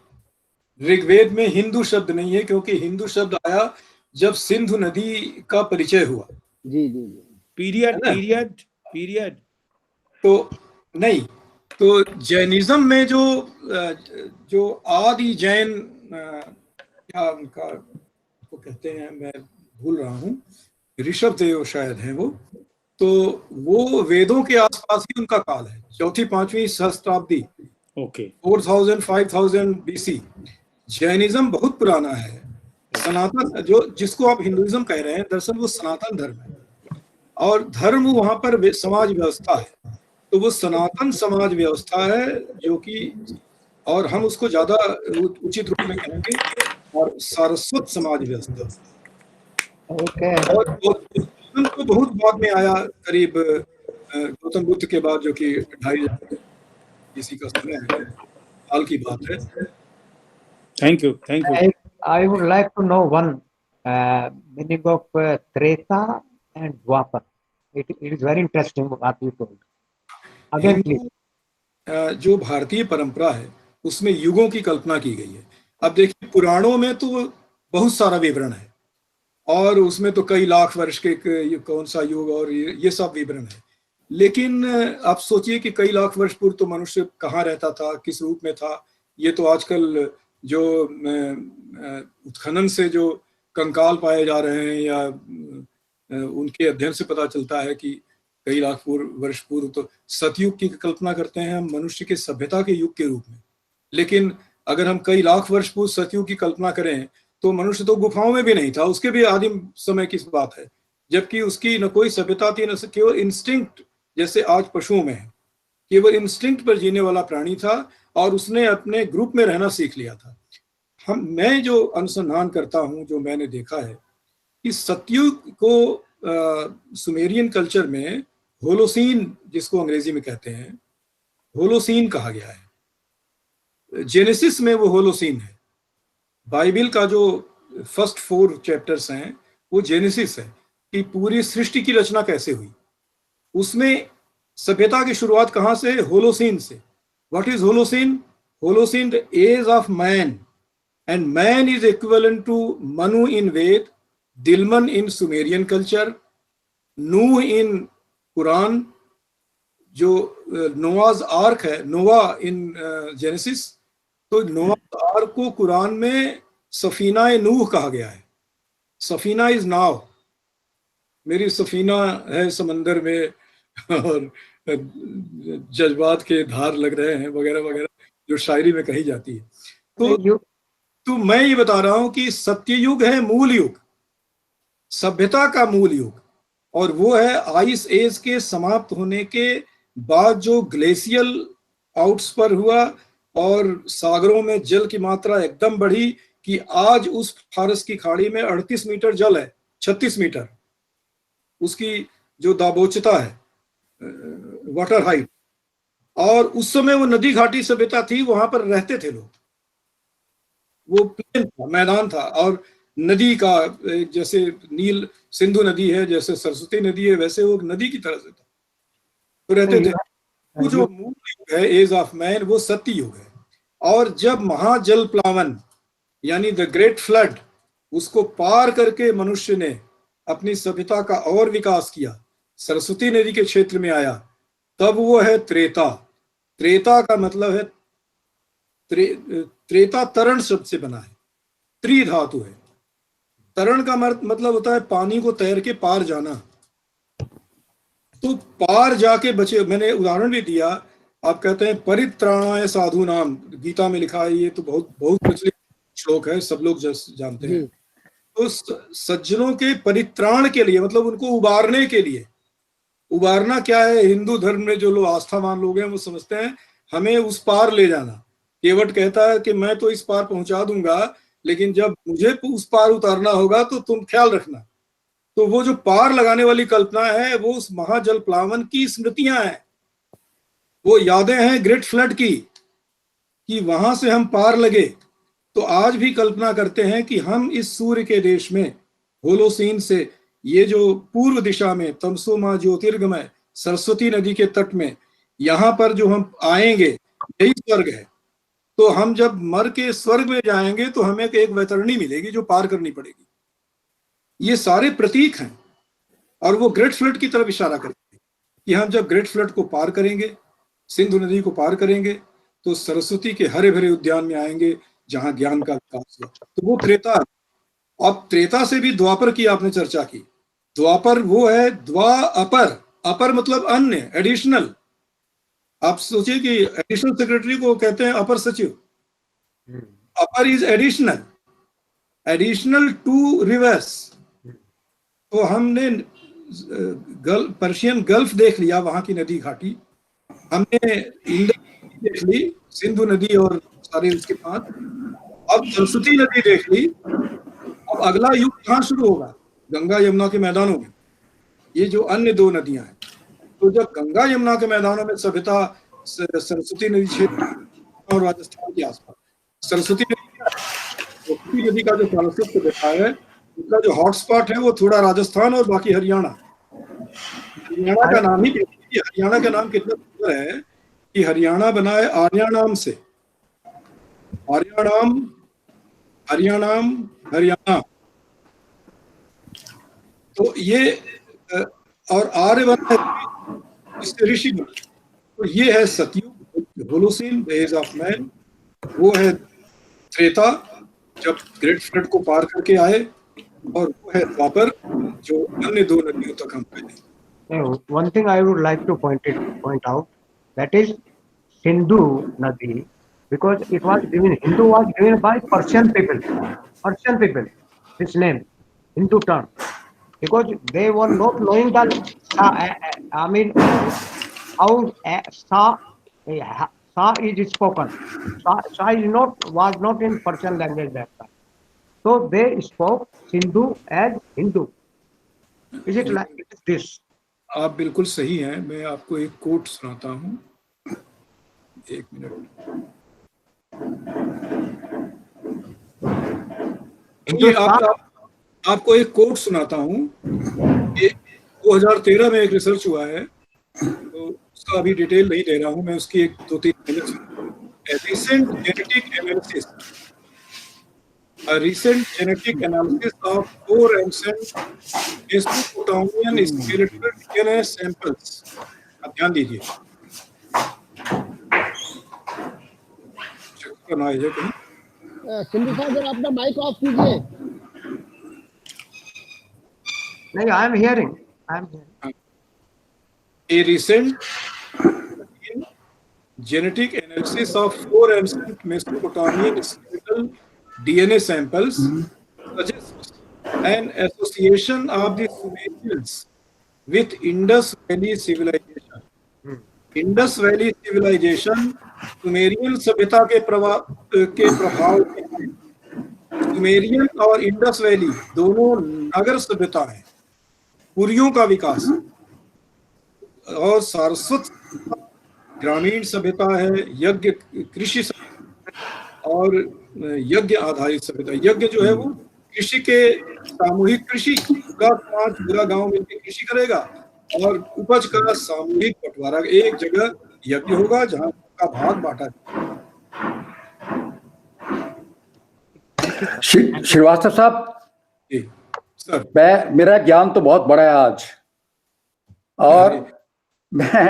ऋग्वेद में हिंदू शब्द नहीं है, क्योंकि हिंदू शब्द आया जब सिंधु नदी का परिचय हुआ। जी जी जी पीरियड है ना? पीरियड पीरियड तो नहीं, तो जैनिज्म में जो आदि जैन, क्या उनका वो कहते हैं, मैं भूल रहा हूँ, ऋषभ देव शायद हैं वो, तो वो वेदों के आसपास ही उनका काल है, 4वीं-5वीं सहस्त्राब्दी, ओके। 4000 5000 BC। जैनिज्म बहुत पुराना है। सनातन जिसको आप हिंदुइज्म कह रहे हैं, दरअसल वो सनातन धर्म है, और धर्म वहां पर समाज व्यवस्था है। तो वो सनातन समाज व्यवस्था है जो कि, और हम उसको ज्यादा उचित रूप में कहेंगे, और सारस्वत समाज व्यवस्था। और गौतम तो बहुत बाद में आया, करीब गौतम बुद्ध के बाद, जो कि 2500 BC का समय है, हाल की बात है। Thank you I would like to know one meaning of Treta and Dwapar. It is very interesting what you told. Again, please. जो भारतीय परंपरा है उसमें युगों की कल्पना की गई है। अब देखिए, पुराणों में तो बहुत सारा विवरण है, और उसमें तो कई लाख वर्ष के कौन सा युग और ये सब विवरण है। लेकिन आप सोचिए कि कई लाख वर्ष पूर्व तो मनुष्य कहाँ रहता था, किस रूप में था, ये तो आजकल जो उत्खनन से जो कंकाल पाए जा रहे हैं या उनके अध्ययन से पता चलता है कि कई लाख वर्ष पूर्व तो सतयुग की कल्पना करते हैं हम मनुष्य के सभ्यता के युग के रूप में। लेकिन अगर हम कई लाख वर्ष पूर्व सतयुग की कल्पना करें तो मनुष्य तो गुफाओं में भी नहीं था, उसके भी आदिम समय की बात है, जबकि उसकी न कोई सभ्यता थी, न केवल इंस्टिंक्ट, जैसे आज पशुओं में है, केवल इंस्टिंक्ट पर जीने वाला प्राणी था, और उसने अपने ग्रुप में रहना सीख लिया था। मैं जो अनुसंधान करता हूं, जो मैंने देखा है कि सतयुग को सुमेरियन कल्चर में होलोसीन, जिसको अंग्रेजी में कहते हैं, होलोसीन कहा गया है। जेनेसिस में वो होलोसीन है। बाइबल का जो फर्स्ट 4 चैप्टर्स हैं वो जेनेसिस है कि पूरी सृष्टि की रचना कैसे हुई। उसमें सभ्यता की शुरुआत कहां से है? होलोसीन से। What is Holocene? Holocene, the age of man, and man is equivalent to Manu in Veda, Dilmun in Sumerian culture, Nuh in Quran, जो नोआज आर्क है, नोवा इन जेनेसिस, तो नोआज आर्क को कुरान में सफीना नूह कहा गया है। सफीना इज नाव, मेरी सफीना है समंदर में और जज्बात के धार लग रहे हैं वगैरह वगैरह, जो शायरी में कही जाती है। तो मैं ये बता रहा हूं कि सत्ययुग है मूल युग, सभ्यता का मूल युग, और वो है आइस एज के समाप्त होने के बाद जो ग्लेशियल आउटस्पर हुआ और सागरों में जल की मात्रा एकदम बढ़ी कि आज उस फारस की खाड़ी में 38 मीटर जल है, 36 मीटर उसकी जो दाबोचता है, वाटर हाइट। और उस समय वो नदी घाटी सभ्यता थी, वहां पर रहते थे लोग, वो प्लेन था, मैदान था, और नदी का जैसे नील सिंधु नदी है, जैसे सरस्वती नदी है, वैसे वो नदी की तरह से था, तो रहते थे। वो जो मूल युग है, एज ऑफ मैन, वो सत्य युग है। और जब महाजल प्लावन यानी द ग्रेट फ्लड, उसको पार करके मनुष्य ने अपनी सभ्यता का और विकास किया, सरस्वती नदी के क्षेत्र में आया, तब वो है त्रेता। त्रेता का मतलब है त्रेता तरण शब्द से बना है, त्रिधातु है। तरण का मतलब होता है पानी को तैर के पार जाना, तो पार जाके बचे। मैंने उदाहरण भी दिया, आप कहते हैं परित्राणाय साधु नाम, गीता में लिखा है, ये तो बहुत बहुत प्रचलित श्लोक है, सब लोग जानते हैं। तो सज्जनों के परित्राण के लिए, मतलब उनको उबारने के लिए। उबारना क्या है? हिंदू धर्म में जो लोग आस्थावान लोग हैं वो समझते हैं हमें उस पार ले जाना। केवट कहता है कि मैं तो इस पार पहुंचा दूंगा, लेकिन जब मुझे उस पार उतारना होगा तो तुम ख्याल रखना। तो वो जो पार लगाने वाली कल्पना है, वो उस महाजल प्लावन की स्मृतियां हैं, वो यादें हैं ग्रेट फ्लड की, कि वहां से हम पार लगे। तो आज भी कल्पना करते हैं कि हम इस सूर्य के देश में, होलोसीन से, ये जो पूर्व दिशा में तमसोमा ज्योतिर्गमय सरस्वती नदी के तट में, यहाँ पर जो हम आएंगे, यही स्वर्ग है। तो हम जब मर के स्वर्ग में जाएंगे तो हमें एक वैतरणी मिलेगी जो पार करनी पड़ेगी। ये सारे प्रतीक हैं, और वो ग्रेट फ्लड की तरफ इशारा करते हैं कि हम जब ग्रेट फ्लड को पार करेंगे, सिंधु नदी को पार करेंगे, तो सरस्वती के हरे भरे उद्यान में आएंगे जहां ज्ञान का विकास हुआ। तो वो त्रेता। अब त्रेता से भी द्वापर की आपने चर्चा की। द्वापर वो है द्वा अपर, अपर मतलब अन्य, एडिशनल। आप सोचिए कि एडिशनल सेक्रेटरी को कहते हैं अपर सचिव। Apar is additional, additional to reverse. तो हमने पर्शियन गल्फ देख लिया, वहां की नदी घाटी, हमने इंद्र देख ली, सिंधु नदी और सारे उसके पास, अब सरस्वती नदी देख ली। अब अगला युग कहाँ शुरू होगा? गंगा यमुना के मैदानों में, ये जो अन्य दो नदियां हैं। तो जब गंगा यमुना के मैदानों में सभ्यता, सरस्वती नदी क्षेत्र और राजस्थान के आसपास, सरस्वती नदी का जो कालक्षेत्र देखा है, उसका जो हॉटस्पॉट है वो थोड़ा राजस्थान और बाकी हरियाणा। हरियाणा का नाम ही, हरियाणा का नाम कितना सुंदर है कि हरियाणा बना है आर्याणाम से। आर्याणाम, हरियाणाम, हरियाणा। तो ये और आर्य बना है, इससे ऋषि बना। तो ये है Satyuga, Holocene, the age of man. वो है त्रेता, जब ग्रेट फ्लड को पार करके आए, और वो है द्वापर, जो अन्य दो नदियों तक हम पहले। One thing I would like to point out, that is Sindhu Nadi, because it was given, Hindu was given by Persian people. Persian people, this name, Hindu term, because they were not knowing that, I mean, how Sa is spoken. Sa is not, was not in Persian language that time. So they spoke Sindhu as Hindu. Is it like it is this? आप बिल्कुल सही हैं। मैं आपको एक कोट सुनाता हूँ, एक मिनट। ये आपको एक कोट सुनाता हूँ। 2013 में एक रिसर्च हुआ है, तो उसका अभी डिटेल नहीं दे रहा हूँ मैं, उसकी एक 2-3 minute. Recent genetic analysis, a recent genetic analysis of 4 ancient Mesopotamian skeletal DNA samples। अब ध्यान दीजिए, का नॉइज है कहीं? सिंधु साहब जरा अपना माइक ऑफ कीजिए। नहीं, I am hearing, I am hearing. A recent genetic analysis of 4 ancient Mesopotamian skeletal DNA samples suggests an association of the Sumerians with Indus Valley civilization. Indus Valley civilization Sumerian सभ्यता के प्रभाव में सुमेरियन और इंडस वैली दोनों नगर सभ्यता है, पुरियों का विकास, और सारस्वत ग्रामीण सभ्यता है, यज्ञ कृषि और यज्ञ आधारित सभ्यता। यज्ञ जो है वो कृषि के सामूहिक कृषि, पूरा गांव मिलकर कृषि करेगा और उपज का सामूहिक बंटवारा, एक जगह यज्ञ होगा जहां का भाग बांटा। श्रीवास्तव साहब, सर मेरा ज्ञान तो बहुत बड़ा है आज, और मैं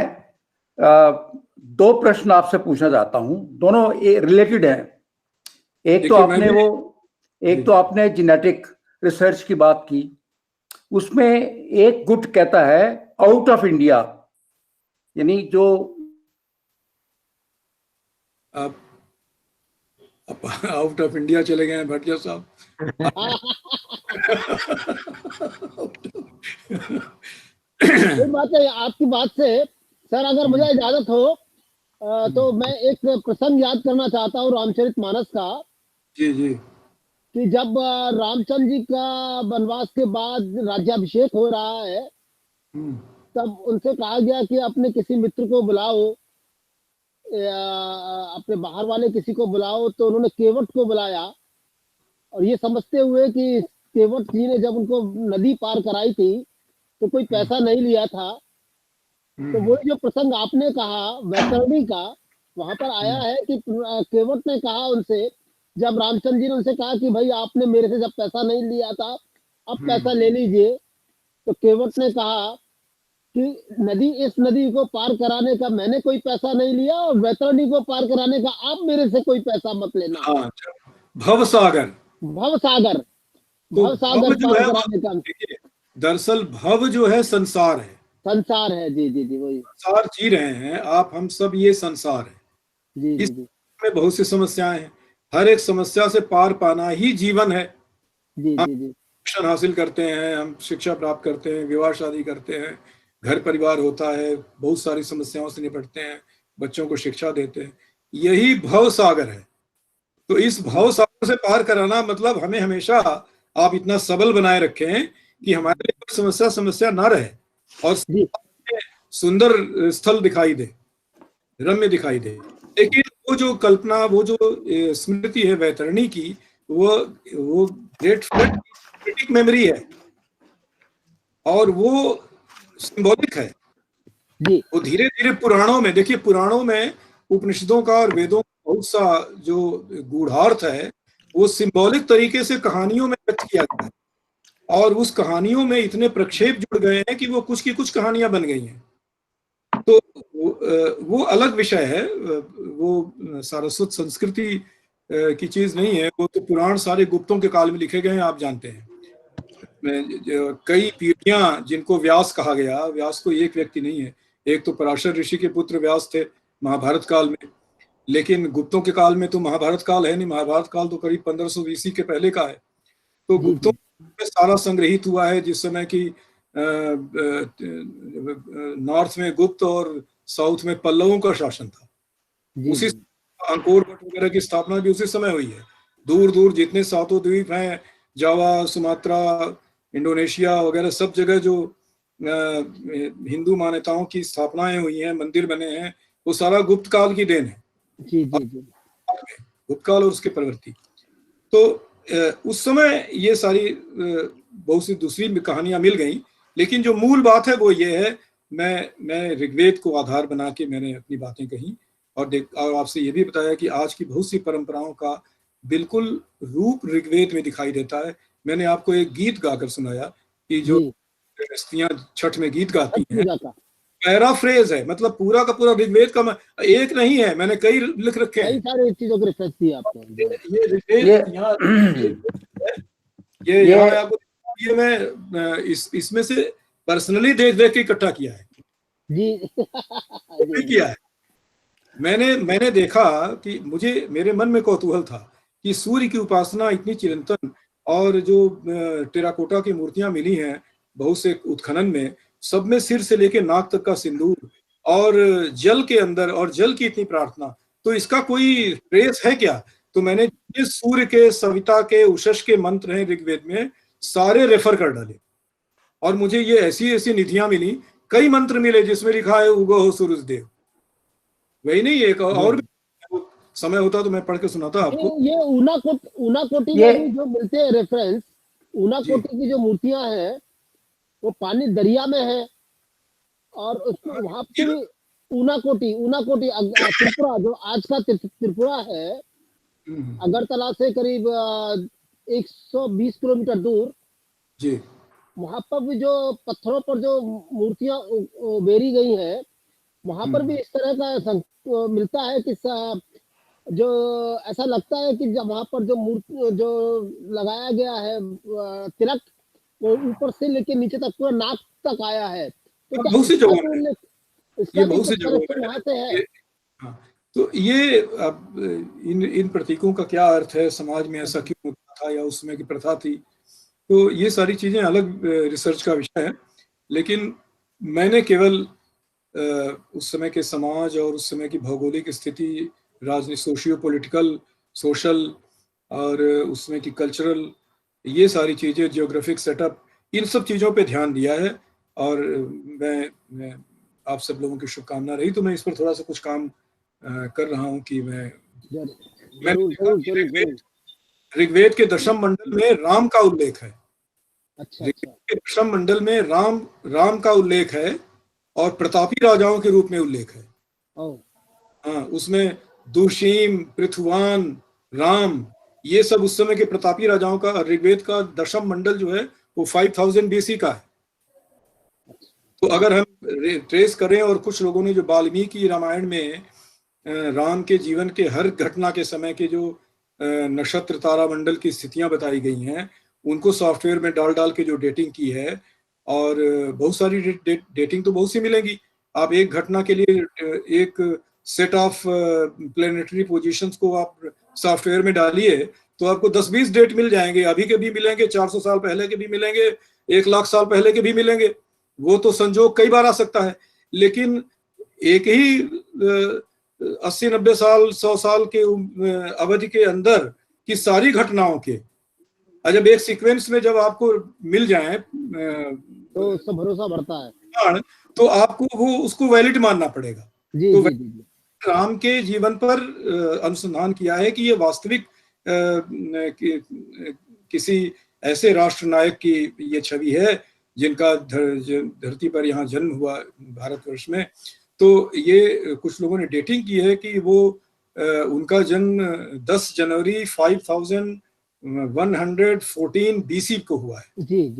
2 प्रश्न आपसे पूछना चाहता हूं, दोनों रिलेटेड हैं। एक तो आपने जेनेटिक रिसर्च की बात की, उसमें एक गुट कहता है आउट ऑफ इंडिया, यानी जो आप आउट ऑफ इंडिया चले गए हैं भटिया साहब। ये बात है आपकी बात से। सर अगर मुझे इजाजत हो तो मैं एक प्रसंग याद करना चाहता हूँ रामचरितमानस का। जी जी। कि जब रामचंद्र जी का वनवास के बाद राज्याभिषेक हो रहा है, तब उनसे कहा गया कि अपने किसी मित्र को बुलाओ, अपने बाहर वाले किसी को बुलाओ। तो उन्होंने केवट को बुलाया, और ये समझते हुए कि केवट जी ने जब उनको नदी पार कराई थी तो कोई पैसा नहीं लिया था। तो वो जो प्रसंग आपने कहा वैतरणी का, वहां पर आया है कि केवट ने कहा उनसे, जब रामचंद्र जी ने उनसे कहा कि भाई आपने मेरे से जब पैसा नहीं लिया था, अब पैसा ले लीजिए, तो केवट ने कहा कि इस नदी को पार कराने का मैंने कोई पैसा नहीं लिया, और वैतरणी को पार कराने का आप मेरे से कोई पैसा मत लेना। हाँ, भवसागर भवसागर जो पार है कराने का। दरअसल भव जो है संसार है, संसार है। जी जी जी, वही संसार जी रहे हैं आप, हम सब ये संसार है। जी जी इसमें बहुत सी समस्याएं हैं, हर एक समस्या से पार पाना ही जीवन है। जी हम जी जी शिक्षण हासिल करते हैं, हम शिक्षा प्राप्त करते हैं, विवाह शादी करते हैं, घर परिवार होता है, बहुत सारी समस्याओं से निपटते हैं, बच्चों को शिक्षा देते हैं, यही भव सागर है। तो इस भव सागर से पार कराना मतलब हमें हमेशा आप इतना सबल बनाए रखें कि हमारे लिए समस्या ना रहे, और सुंदर स्थल दिखाई दे, रम्य दिखाई दे। लेकिन वो जो कल्पना, वो जो स्मृति है वैतरणी की, वो ग्रेट मेमोरी है, और वो सिंबॉलिक है। वो धीरे धीरे पुराणों में, देखिए पुराणों में उपनिषदों का और वेदों का बहुत सा जो गूढ़ार्थ है वो सिंबॉलिक तरीके से कहानियों में व्यक्त किया गया है, और उस कहानियों में इतने प्रक्षेप जुड़ गए हैं कि वो कुछ की कुछ कहानियां बन गई हैं। तो वो अलग विषय है, वो सारस्वत संस्कृति की चीज नहीं है। वो तो पुराण सारे गुप्तों के काल में लिखे गए हैं, आप जानते हैं। कई पीढ़ियां जिनको व्यास कहा गया, व्यास कोई एक व्यक्ति नहीं है, एक तो पराशर ऋषि के पुत्र व्यास थे महाभारत काल में, लेकिन गुप्तों के काल में तो महाभारत काल है नहीं, महाभारत काल तो करीब 1500 BC के पहले का है। तो गुप्तों में सारा संग्रहित हुआ है, जिस समय की नॉर्थ में गुप्त और साउथ में पल्लवों का शासन था। उसी अंकोर वट वगैरह की स्थापना भी उसी समय हुई है। दूर दूर जितने सातों द्वीप हैं, जावा, सुमात्रा, इंडोनेशिया वगैरह सब जगह जो हिंदू मान्यताओं की स्थापनाएं हुई हैं, मंदिर बने हैं, वो सारा गुप्त काल की देन है। जी जी जी, गुप्त काल और उसके प्रवृत्ति। तो उस समय ये सारी बहुत सी दूसरी कहानियां मिल गई, लेकिन जो मूल बात है वो ये है, मैं ऋग्वेद को आधार बना के मैंने अपनी बातें कही, और आपसे ये भी बताया कि आज की बहुत सी परंपराओं का बिल्कुल रूप ऋग्वेद में दिखाई देता है। मैंने आपको एक गीत गाकर सुनाया कि जो स्त्रियां छठ में गीत गाती हैं, पैराफ्रेज है, मतलब पूरा का पूरा ऋग्वेद का एक नहीं है, मैंने कई लिख रखे कई हैं। सारे चीजों को रेफरेंस दिया आपने। ये ऋग्वेद यहाँ ये यहाँ आपको, ये मैं इसमें से पर्सनली देख देख के इकट्ठा किया है, जी नहीं किया है। मैंने देखा कि मुझे, मेरे मन में कौतूहल था कि सूर्य की उपासना इतनी चिरंतन, और जो टेराकोटा की मूर्तियां मिली हैं बहुत से उत्खनन में, सब में सिर से लेके नाक तक का सिंदूर, और जल के अंदर, और जल की इतनी प्रार्थना, तो इसका कोई ट्रेस है क्या? तो मैंने इस सूर्य के, सविता के, उषस के मंत्र हैं ऋग्वेद में, सारे रेफर कर डाले, और मुझे ये ऐसी ऐसी निधियां मिली, कई मंत्र मिले जिसमें लिखा है उगो हो सूरज देव। वही नहीं, एक और भी समय होता तो मैं पढ़ के सुनाता आपको। ये ऊनाकोटी में भी जो मिलते हैं रेफरेंस, ऊनाकोटी की जो मूर्तियां हैं वो पानी दरिया में है, और उसको वहां पे भी ऊनाकोटी त्रिपुरा, जो आज का त्रिपुरा है, अगरतला से करीब 120 किलोमीटर दूर, जी, वहां पर भी जो पत्थरों पर जो मूर्तियां उबेरी गई हैं, वहां पर भी इस तरह का मिलता है कि जो ऐसा लगता है कि जब वहां पर जो मूर्ति जो लगाया गया है तिलक, वो ऊपर से लेके नीचे तक पूरा नाक तक आया है। तो क्या बहुत सी इसका जगहों कोई में, इसका ये कोई बहुत सी जगहों कनेक्शन में वहां से है? हाँ, तो ये अब इन प्रतीकों का क्या अर्थ है, समाज में ऐसा क्यों होता था, या उस समय की प्रथा थी, तो ये सारी चीजें अलग रिसर्च का विषय है। लेकिन मैंने केवल उस समय के समाज और उस समय की भौगोलिक स्थिति, राजनीति, सोशियो पॉलिटिकल, सोशल, और उस समय की कल्चरल, ये सारी चीजें, जियोग्राफिक सेटअप, इन सब चीजों पे ध्यान दिया है। और मैं आप सब लोगों की शुभकामना रही तो मैं इस पर थोड़ा सा कुछ काम कर रहा हूँ कि जरूर। ऋग्वेद के दशम मंडल में राम का उल्लेख है। अच्छा। ऋग्वेद के दशम मंडल में राम का उल्लेख है, और प्रतापी राजाओं के रूप में उल्लेख है। हाँ, उसमें दुशीम, पृथुवान, राम, ये सब उस समय के प्रतापी राजाओं का, ऋग्वेद का दशम मंडल जो है वो 5000 BC का है। तो अगर हम ट्रेस करें, और कुछ लोगों ने जो वाल्मीकि रामायण में राम के जीवन के हर घटना के समय के जो नक्षत्र तारा मंडल की स्थितियां बताई गई हैं, उनको सॉफ्टवेयर में डाल के जो डेटिंग की है, और बहुत सारी डेटिंग तो बहुत सी मिलेगी। आप एक घटना के लिए एक सेट ऑफ प्लेनेटरी पोजीशंस को आप सॉफ्टवेयर में डालिए तो आपको 10-20 डेट मिल जाएंगे। अभी के भी मिलेंगे, 400 साल पहले के भी मिलेंगे, 1 लाख साल पहले के भी मिलेंगे। वो तो संजोग कई बार आ सकता है, लेकिन एक ही 80-90 साल, 100 साल के अवधि के अंदर की सारी घटनाओं के जब एक सीक्वेंस में जब आपको मिल जाए तो उसका भरोसा बढ़ता है, तो आपको वो उसको वैलिड मानना पड़ेगा। तो राम के जीवन पर अनुसंधान किया है कि ये वास्तविक किसी ऐसे राष्ट्र नायक की ये छवि है जिनका धरती पर यहाँ जन्म हुआ भारतवर्ष में। तो ये कुछ लोगों ने डेटिंग की है कि वो उनका जन्म 10 जनवरी 5114 BC को हुआ है। जी।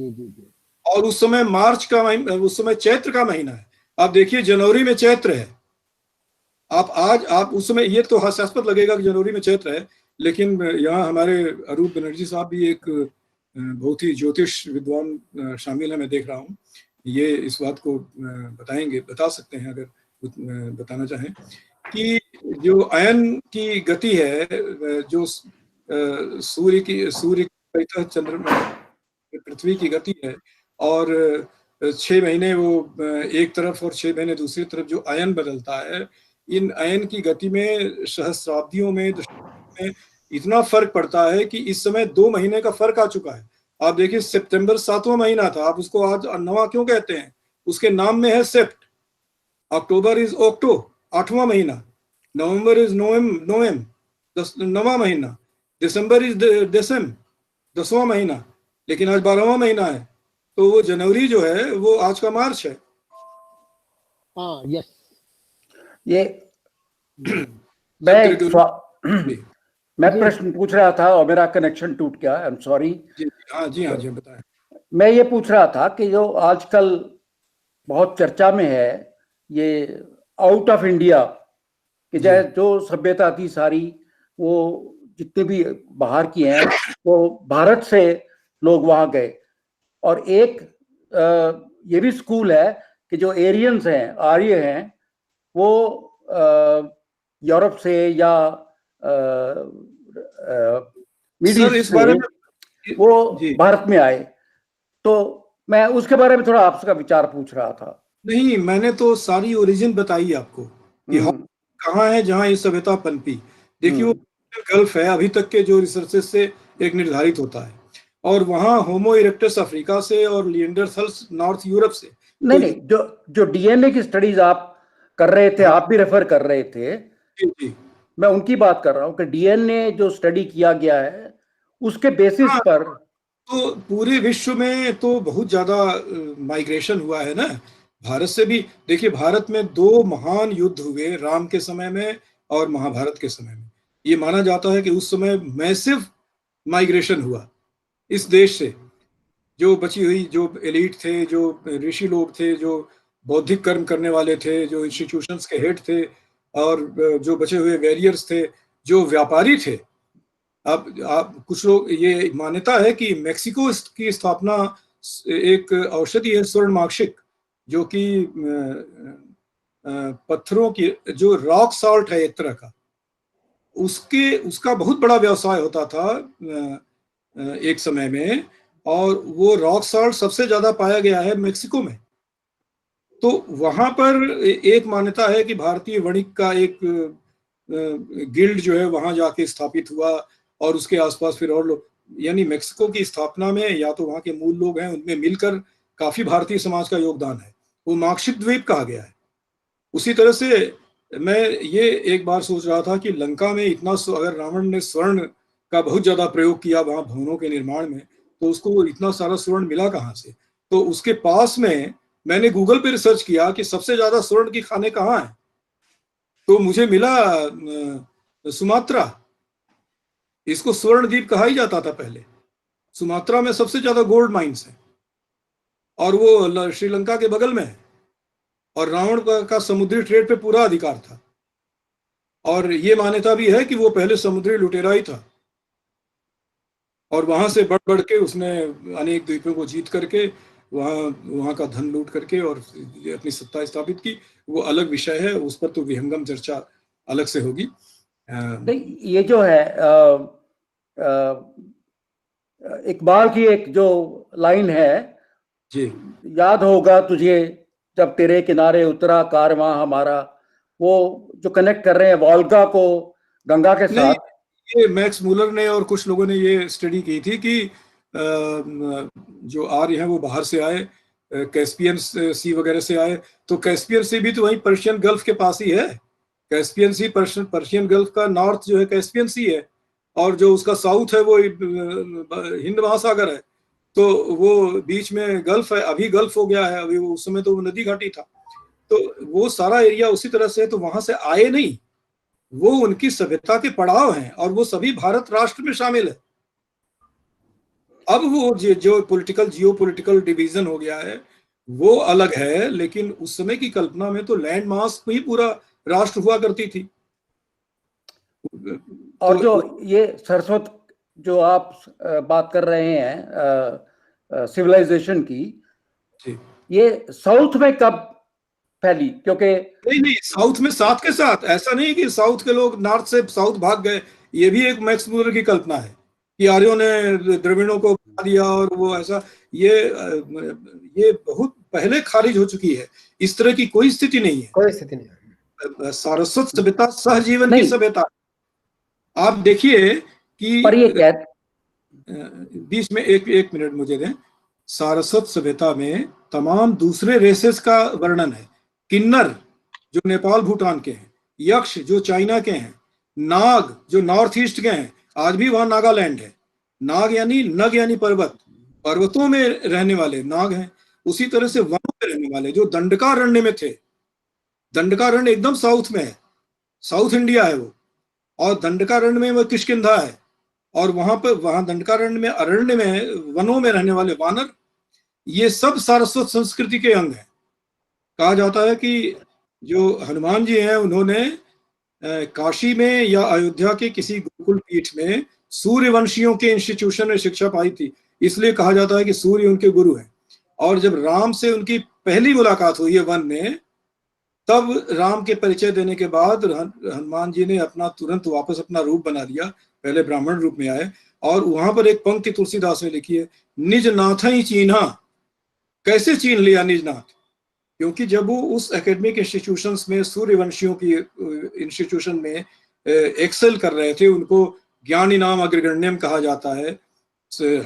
और उस समय मार्च का महीना, उस समय चैत्र का महीना है। आप देखिए जनवरी में चैत्र है। आप उस समय ये तो हास्यास्पद लगेगा कि जनवरी में चैत्र है, लेकिन यहाँ हमारे अरूप बनर्जी साहब भी एक बहुत ही ज्योतिष विद्वान शामिल है, मैं देख रहा हूँ। ये इस बात को बता सकते हैं अगर बताना चाहें कि जो अयन की गति है, जो सूर्य की चंद्रमा पृथ्वी की गति है, और 6 महीने वो एक तरफ और 6 महीने दूसरी तरफ जो अयन बदलता है, इन अयन की गति में सहस्राब्दियों में इतना फर्क पड़ता है कि इस समय 2 महीने का फर्क आ चुका है। आप देखिए सितंबर 7वां महीना था, आप उसको आज 9वां क्यों कहते हैं? उसके नाम में है सेप्ट। अक्टूबर इज ऑक्टो 8वां महीना, नवंबर इज नोएम 9वां महीना, दिसंबर इज दिसम 10वां महीना, लेकिन आज 12वां महीना है। तो वो जनवरी जो है वो आज का मार्च है। हाँ, यस। ये मैं प्रश्न पूछ रहा था और मेरा कनेक्शन टूट गया, आई एम सॉरी। जी हाँ बताएं। मैं ये पूछ रहा था कि जो आजकल बहुत चर्चा में है ये आउट ऑफ इंडिया कि चाहे जो सभ्यता थी सारी, वो जितने भी बाहर की हैं, वो भारत से लोग वहां गए। और एक ये भी स्कूल है कि जो एरियंस हैं, आर्य हैं, वो यूरोप से या मिडिल सर, इस बारे में से वो जी भारत में आए। तो मैं उसके बारे में थोड़ा आपका विचार पूछ रहा था। नहीं, मैंने तो सारी ओरिजिन बताई आपको कि कहाँ है जहाँ ये सभ्यता पनपी। देखिए, वो गल्फ है अभी तक के जो रिसर्चेस से एक निर्धारित होता है, और वहाँ होमो इरेक्टस अफ्रीका से और लिएंडरथल्स नॉर्थ यूरोप से। नहीं नहीं, जो डीएनए की स्टडीज आप कर रहे थे, आप भी रेफर कर रहे थे, जी, मैं उनकी बात कर रहा हूँ कि डीएनए जो स्टडी किया गया है उसके बेसिस हाँ, पर तो पूरे विश्व में तो बहुत ज्यादा माइग्रेशन हुआ है ना, भारत से भी। देखिए, भारत में 2 महान युद्ध हुए, राम के समय में और महाभारत के समय में। ये माना जाता है कि उस समय मैसिव माइग्रेशन हुआ इस देश से। जो बची हुई जो एलीट थे, जो ऋषि लोग थे, जो बौद्धिक कर्म करने वाले थे, जो इंस्टीट्यूशंस के हेड थे, और जो बचे हुए वॉरियर्स थे, जो व्यापारी थे। अब आप कुछ लोग, ये मान्यता है कि मेक्सिको की स्थापना एक औषधि है स्वर्णमाक्षिक, जो कि पत्थरों की, जो रॉक सॉल्ट है एक तरह का, उसका बहुत बड़ा व्यवसाय होता था एक समय में, और वो रॉक सॉल्ट सबसे ज्यादा पाया गया है मेक्सिको में। तो वहां पर एक मान्यता है कि भारतीय वणिक का एक गिल्ड जो है वहां जाके स्थापित हुआ, और उसके आसपास फिर और लोग, यानी मेक्सिको की स्थापना में या तो वहां के मूल लोग हैं, उनमें मिलकर काफी भारतीय समाज का योगदान है। वो मार्कशिट द्वीप कहा गया है। उसी तरह से मैं ये एक बार सोच रहा था कि लंका में इतना, अगर रावण ने स्वर्ण का बहुत ज्यादा प्रयोग किया वहां भवनों के निर्माण में, तो उसको इतना सारा स्वर्ण मिला कहाँ से? तो उसके पास में मैंने गूगल पे रिसर्च किया कि सबसे ज्यादा स्वर्ण की खाने कहाँ हैं, तो मुझे मिला सुमात्रा। इसको स्वर्ण द्वीप कहा ही जाता था पहले। सुमात्रा में सबसे ज्यादा गोल्ड माइंस हैं, और वो श्रीलंका के बगल में है, और रावण का समुद्री ट्रेड पे पूरा अधिकार था। और ये मान्यता भी है कि वो पहले समुद्री लुटेरा ही था, और वहां से बढ़ बढ़ के उसने अनेक द्वीपों को जीत करके वहां का धन लूट करके और अपनी सत्ता स्थापित की। वो अलग विषय है, उस पर तो विहंगम चर्चा अलग से होगी। नहीं, ये जो है इकबाल की एक जो लाइन है, जी, याद होगा तुझे जब तेरे किनारे उतरा कारवां हमारा, वो जो कनेक्ट कर रहे हैं वोल्गा को गंगा के नहीं, साथ। ये मैक्स मूलर ने और कुछ लोगों ने ये स्टडी की थी कि जो आर्य हैं वो बाहर से आए, कैस्पियन सी वगैरह से आए। तो कैस्पियन सी भी तो वही पर्शियन गल्फ के पास ही है। कैस्पियन सी पर्शियन गल्फ का नॉर्थ जो है कैस्पियन सी है, और जो उसका साउथ है वो हिंद महासागर है। तो वो बीच में गल्फ है, अभी गल्फ हो गया है, अभी उस समय तो वो नदी घाटी था। तो वो सारा एरिया उसी तरह से है। तो वहां से आए नहीं, वो उनकी सभ्यता के पड़ाव हैं, और वो सभी भारत राष्ट्र में शामिल है। अब वो जो पॉलिटिकल जियो पॉलिटिकल डिवीजन हो गया है वो अलग है, लेकिन उस समय की कल्पना में तो लैंड मास ही पूरा राष्ट्र हुआ करती थी। और तो जो ये सरस्वत जो आप बात कर रहे हैं सिविलाइजेशन की, जी, ये साउथ में कब फैली? क्योंकि नहीं, साउथ में साथ के साथ, ऐसा नहीं कि साउथ के लोग नॉर्थ से साउथ भाग गए। ये भी एक मैक्स मूलर की कल्पना है कि आर्यों ने द्रविड़ों को बना दिया, और वो ऐसा, ये बहुत पहले खारिज हो चुकी है। इस तरह की कोई स्थिति नहीं है। कोई स्थिति नहीं है। सारस्वत सभ्यता सहजीवन की नहीं, सभ्यता। आप देखिए कि पर ये कह बीच में एक मिनट मुझे दें। सारस्वत सभ्यता में तमाम दूसरे रेसेस का वर्णन है। किन्नर जो नेपाल भूटान के हैं, यक्ष जो चाइना के हैं, नाग जो नॉर्थ ईस्ट के हैं, आज भी वहां नागालैंड है। नाग यानी नग यानी पर्वत, पर्वतों में रहने वाले नाग हैं। उसी तरह से वनों में रहने वाले जो दंडकारण्य में थे, दंडकारण्य एकदम साउथ में है, साउथ इंडिया है वो, और दंडकारण्य में वो किष्किंधा है, और वहां दंडकारण्य में अरण्य में वनों में रहने वाले वानर, ये सब सारस्वत संस्कृति के अंग हैं। कहा जाता है कि जो हनुमान जी हैं उन्होंने काशी में या अयोध्या के किसी गुरुकुल पीठ में सूर्यवंशियों के इंस्टीट्यूशन में शिक्षा पाई थी, इसलिए कहा जाता है कि सूर्य उनके गुरु हैं। और जब राम से उनकी पहली मुलाकात हुई है वन में, तब राम के परिचय देने के बाद हनुमान जी ने अपना तुरंत वापस अपना रूप बना लिया, पहले ब्राह्मण रूप में आए। और वहां पर एक पंक्ति तुलसीदास ने लिखी है, निज नाथ ही चीन्हा। कैसे चीन लिया निज नाथ? क्योंकि जब वो उस एकेडमिक इंस्टीट्यूशंस में, सूर्यवंशियों की इंस्टीट्यूशन में एक्सेल कर रहे थे, उनको ज्ञान इनाम अग्रगण्यम कहा जाता है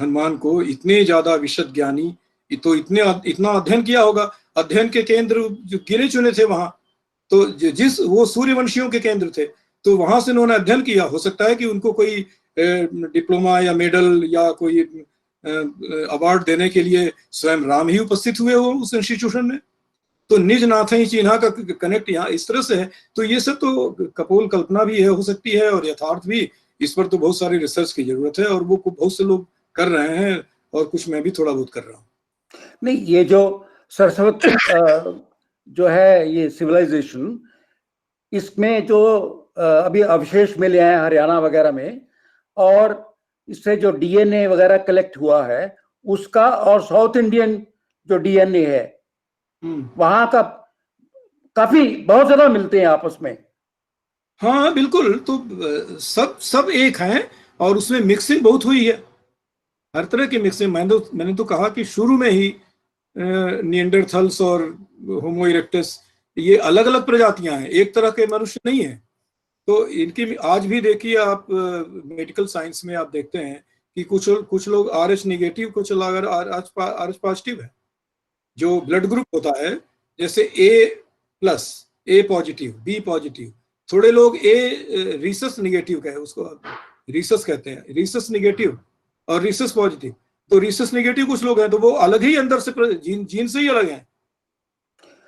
हनुमान को, इतने ज्यादा विशद ज्ञानी, तो इतना अध्ययन किया होगा। अध्ययन के केंद्र जो गिने चुने थे वहां, तो जिस वो सूर्यवंशियों के केंद्र थे, तो वहां से उन्होंने अध्ययन किया। हो सकता है कि उनको कोई डिप्लोमा या मेडल या कोई अवार्ड देने के लिए स्वयं राम ही उपस्थित हुए हो उस इंस्टीट्यूशन में। तो निज नाथ ही चिन्हा का कनेक्ट यहाँ इस तरह से है। तो ये सब तो कपोल कल्पना भी है, हो सकती है, और यथार्थ भी। इस पर तो बहुत सारी रिसर्च की जरूरत है, और वो बहुत से लोग कर रहे हैं, और कुछ मैं भी थोड़ा बहुत कर रहा हूँ। नहीं, ये जो सरस्वत जो है ये सिविलाइजेशन, इसमें जो अभी अवशेष मिले हैं हरियाणा वगैरह में, और इससे जो डीएनए वगैरह कलेक्ट हुआ है उसका, और साउथ इंडियन जो डीएनए है वहां का काफी बहुत ज्यादा मिलते हैं आपस में। हाँ बिल्कुल, तो सब एक हैं, और उसमें मिक्सिंग बहुत हुई है, हर तरह की मिक्सिंग। मैंने तो कहा कि शुरू में ही निएंडरथल्स और होमो इरेक्टस ये अलग अलग प्रजातियां हैं, एक तरह के मनुष्य नहीं है। तो इनकी आज भी देखिए आप, मेडिकल साइंस में आप देखते हैं कि कुछ लोग RH निगेटिव, कुछ लोग RH पॉजिटिव है। जो ब्लड ग्रुप होता है, जैसे A+, A positive, B positive, थोड़े लोग रीसस निगेटिव का है, उसको रीसस कहते हैं, रीसस निगेटिव और रीसस पॉजिटिव। तो रीसस निगेटिव कुछ लोग हैं, तो वो अलग ही अंदर से जीन से ही अलग हैं।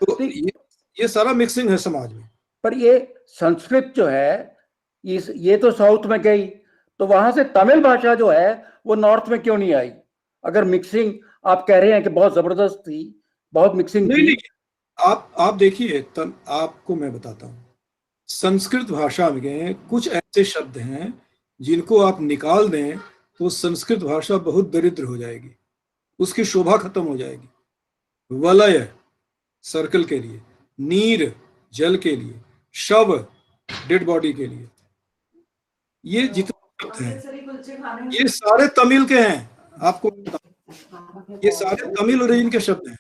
तो ये सारा मिक्सिंग है समाज में। पर ये संस्कृत जो है ये तो साउथ में गई, तो वहां से तमिल भाषा जो है वो नॉर्थ में क्यों नहीं आई? अगर मिक्सिंग आप कह रहे हैं कि बहुत जबरदस्त थी, बहुत मिक्सिंग थी। नहीं, आप देखिए, आपको मैं बताता हूँ, संस्कृत भाषा में कुछ ऐसे शब्द हैं जिनको आप निकाल दें तो संस्कृत भाषा बहुत दरिद्र हो जाएगी, उसकी शोभा खत्म हो जाएगी। वलय सर्कल के लिए, नीर जल के लिए, शव डेड बॉडी के लिए, ये जितने शब्द हैं ये सारे तमिल के हैं। आपको ये सारे तमिल ओरिजिन के शब्द हैं।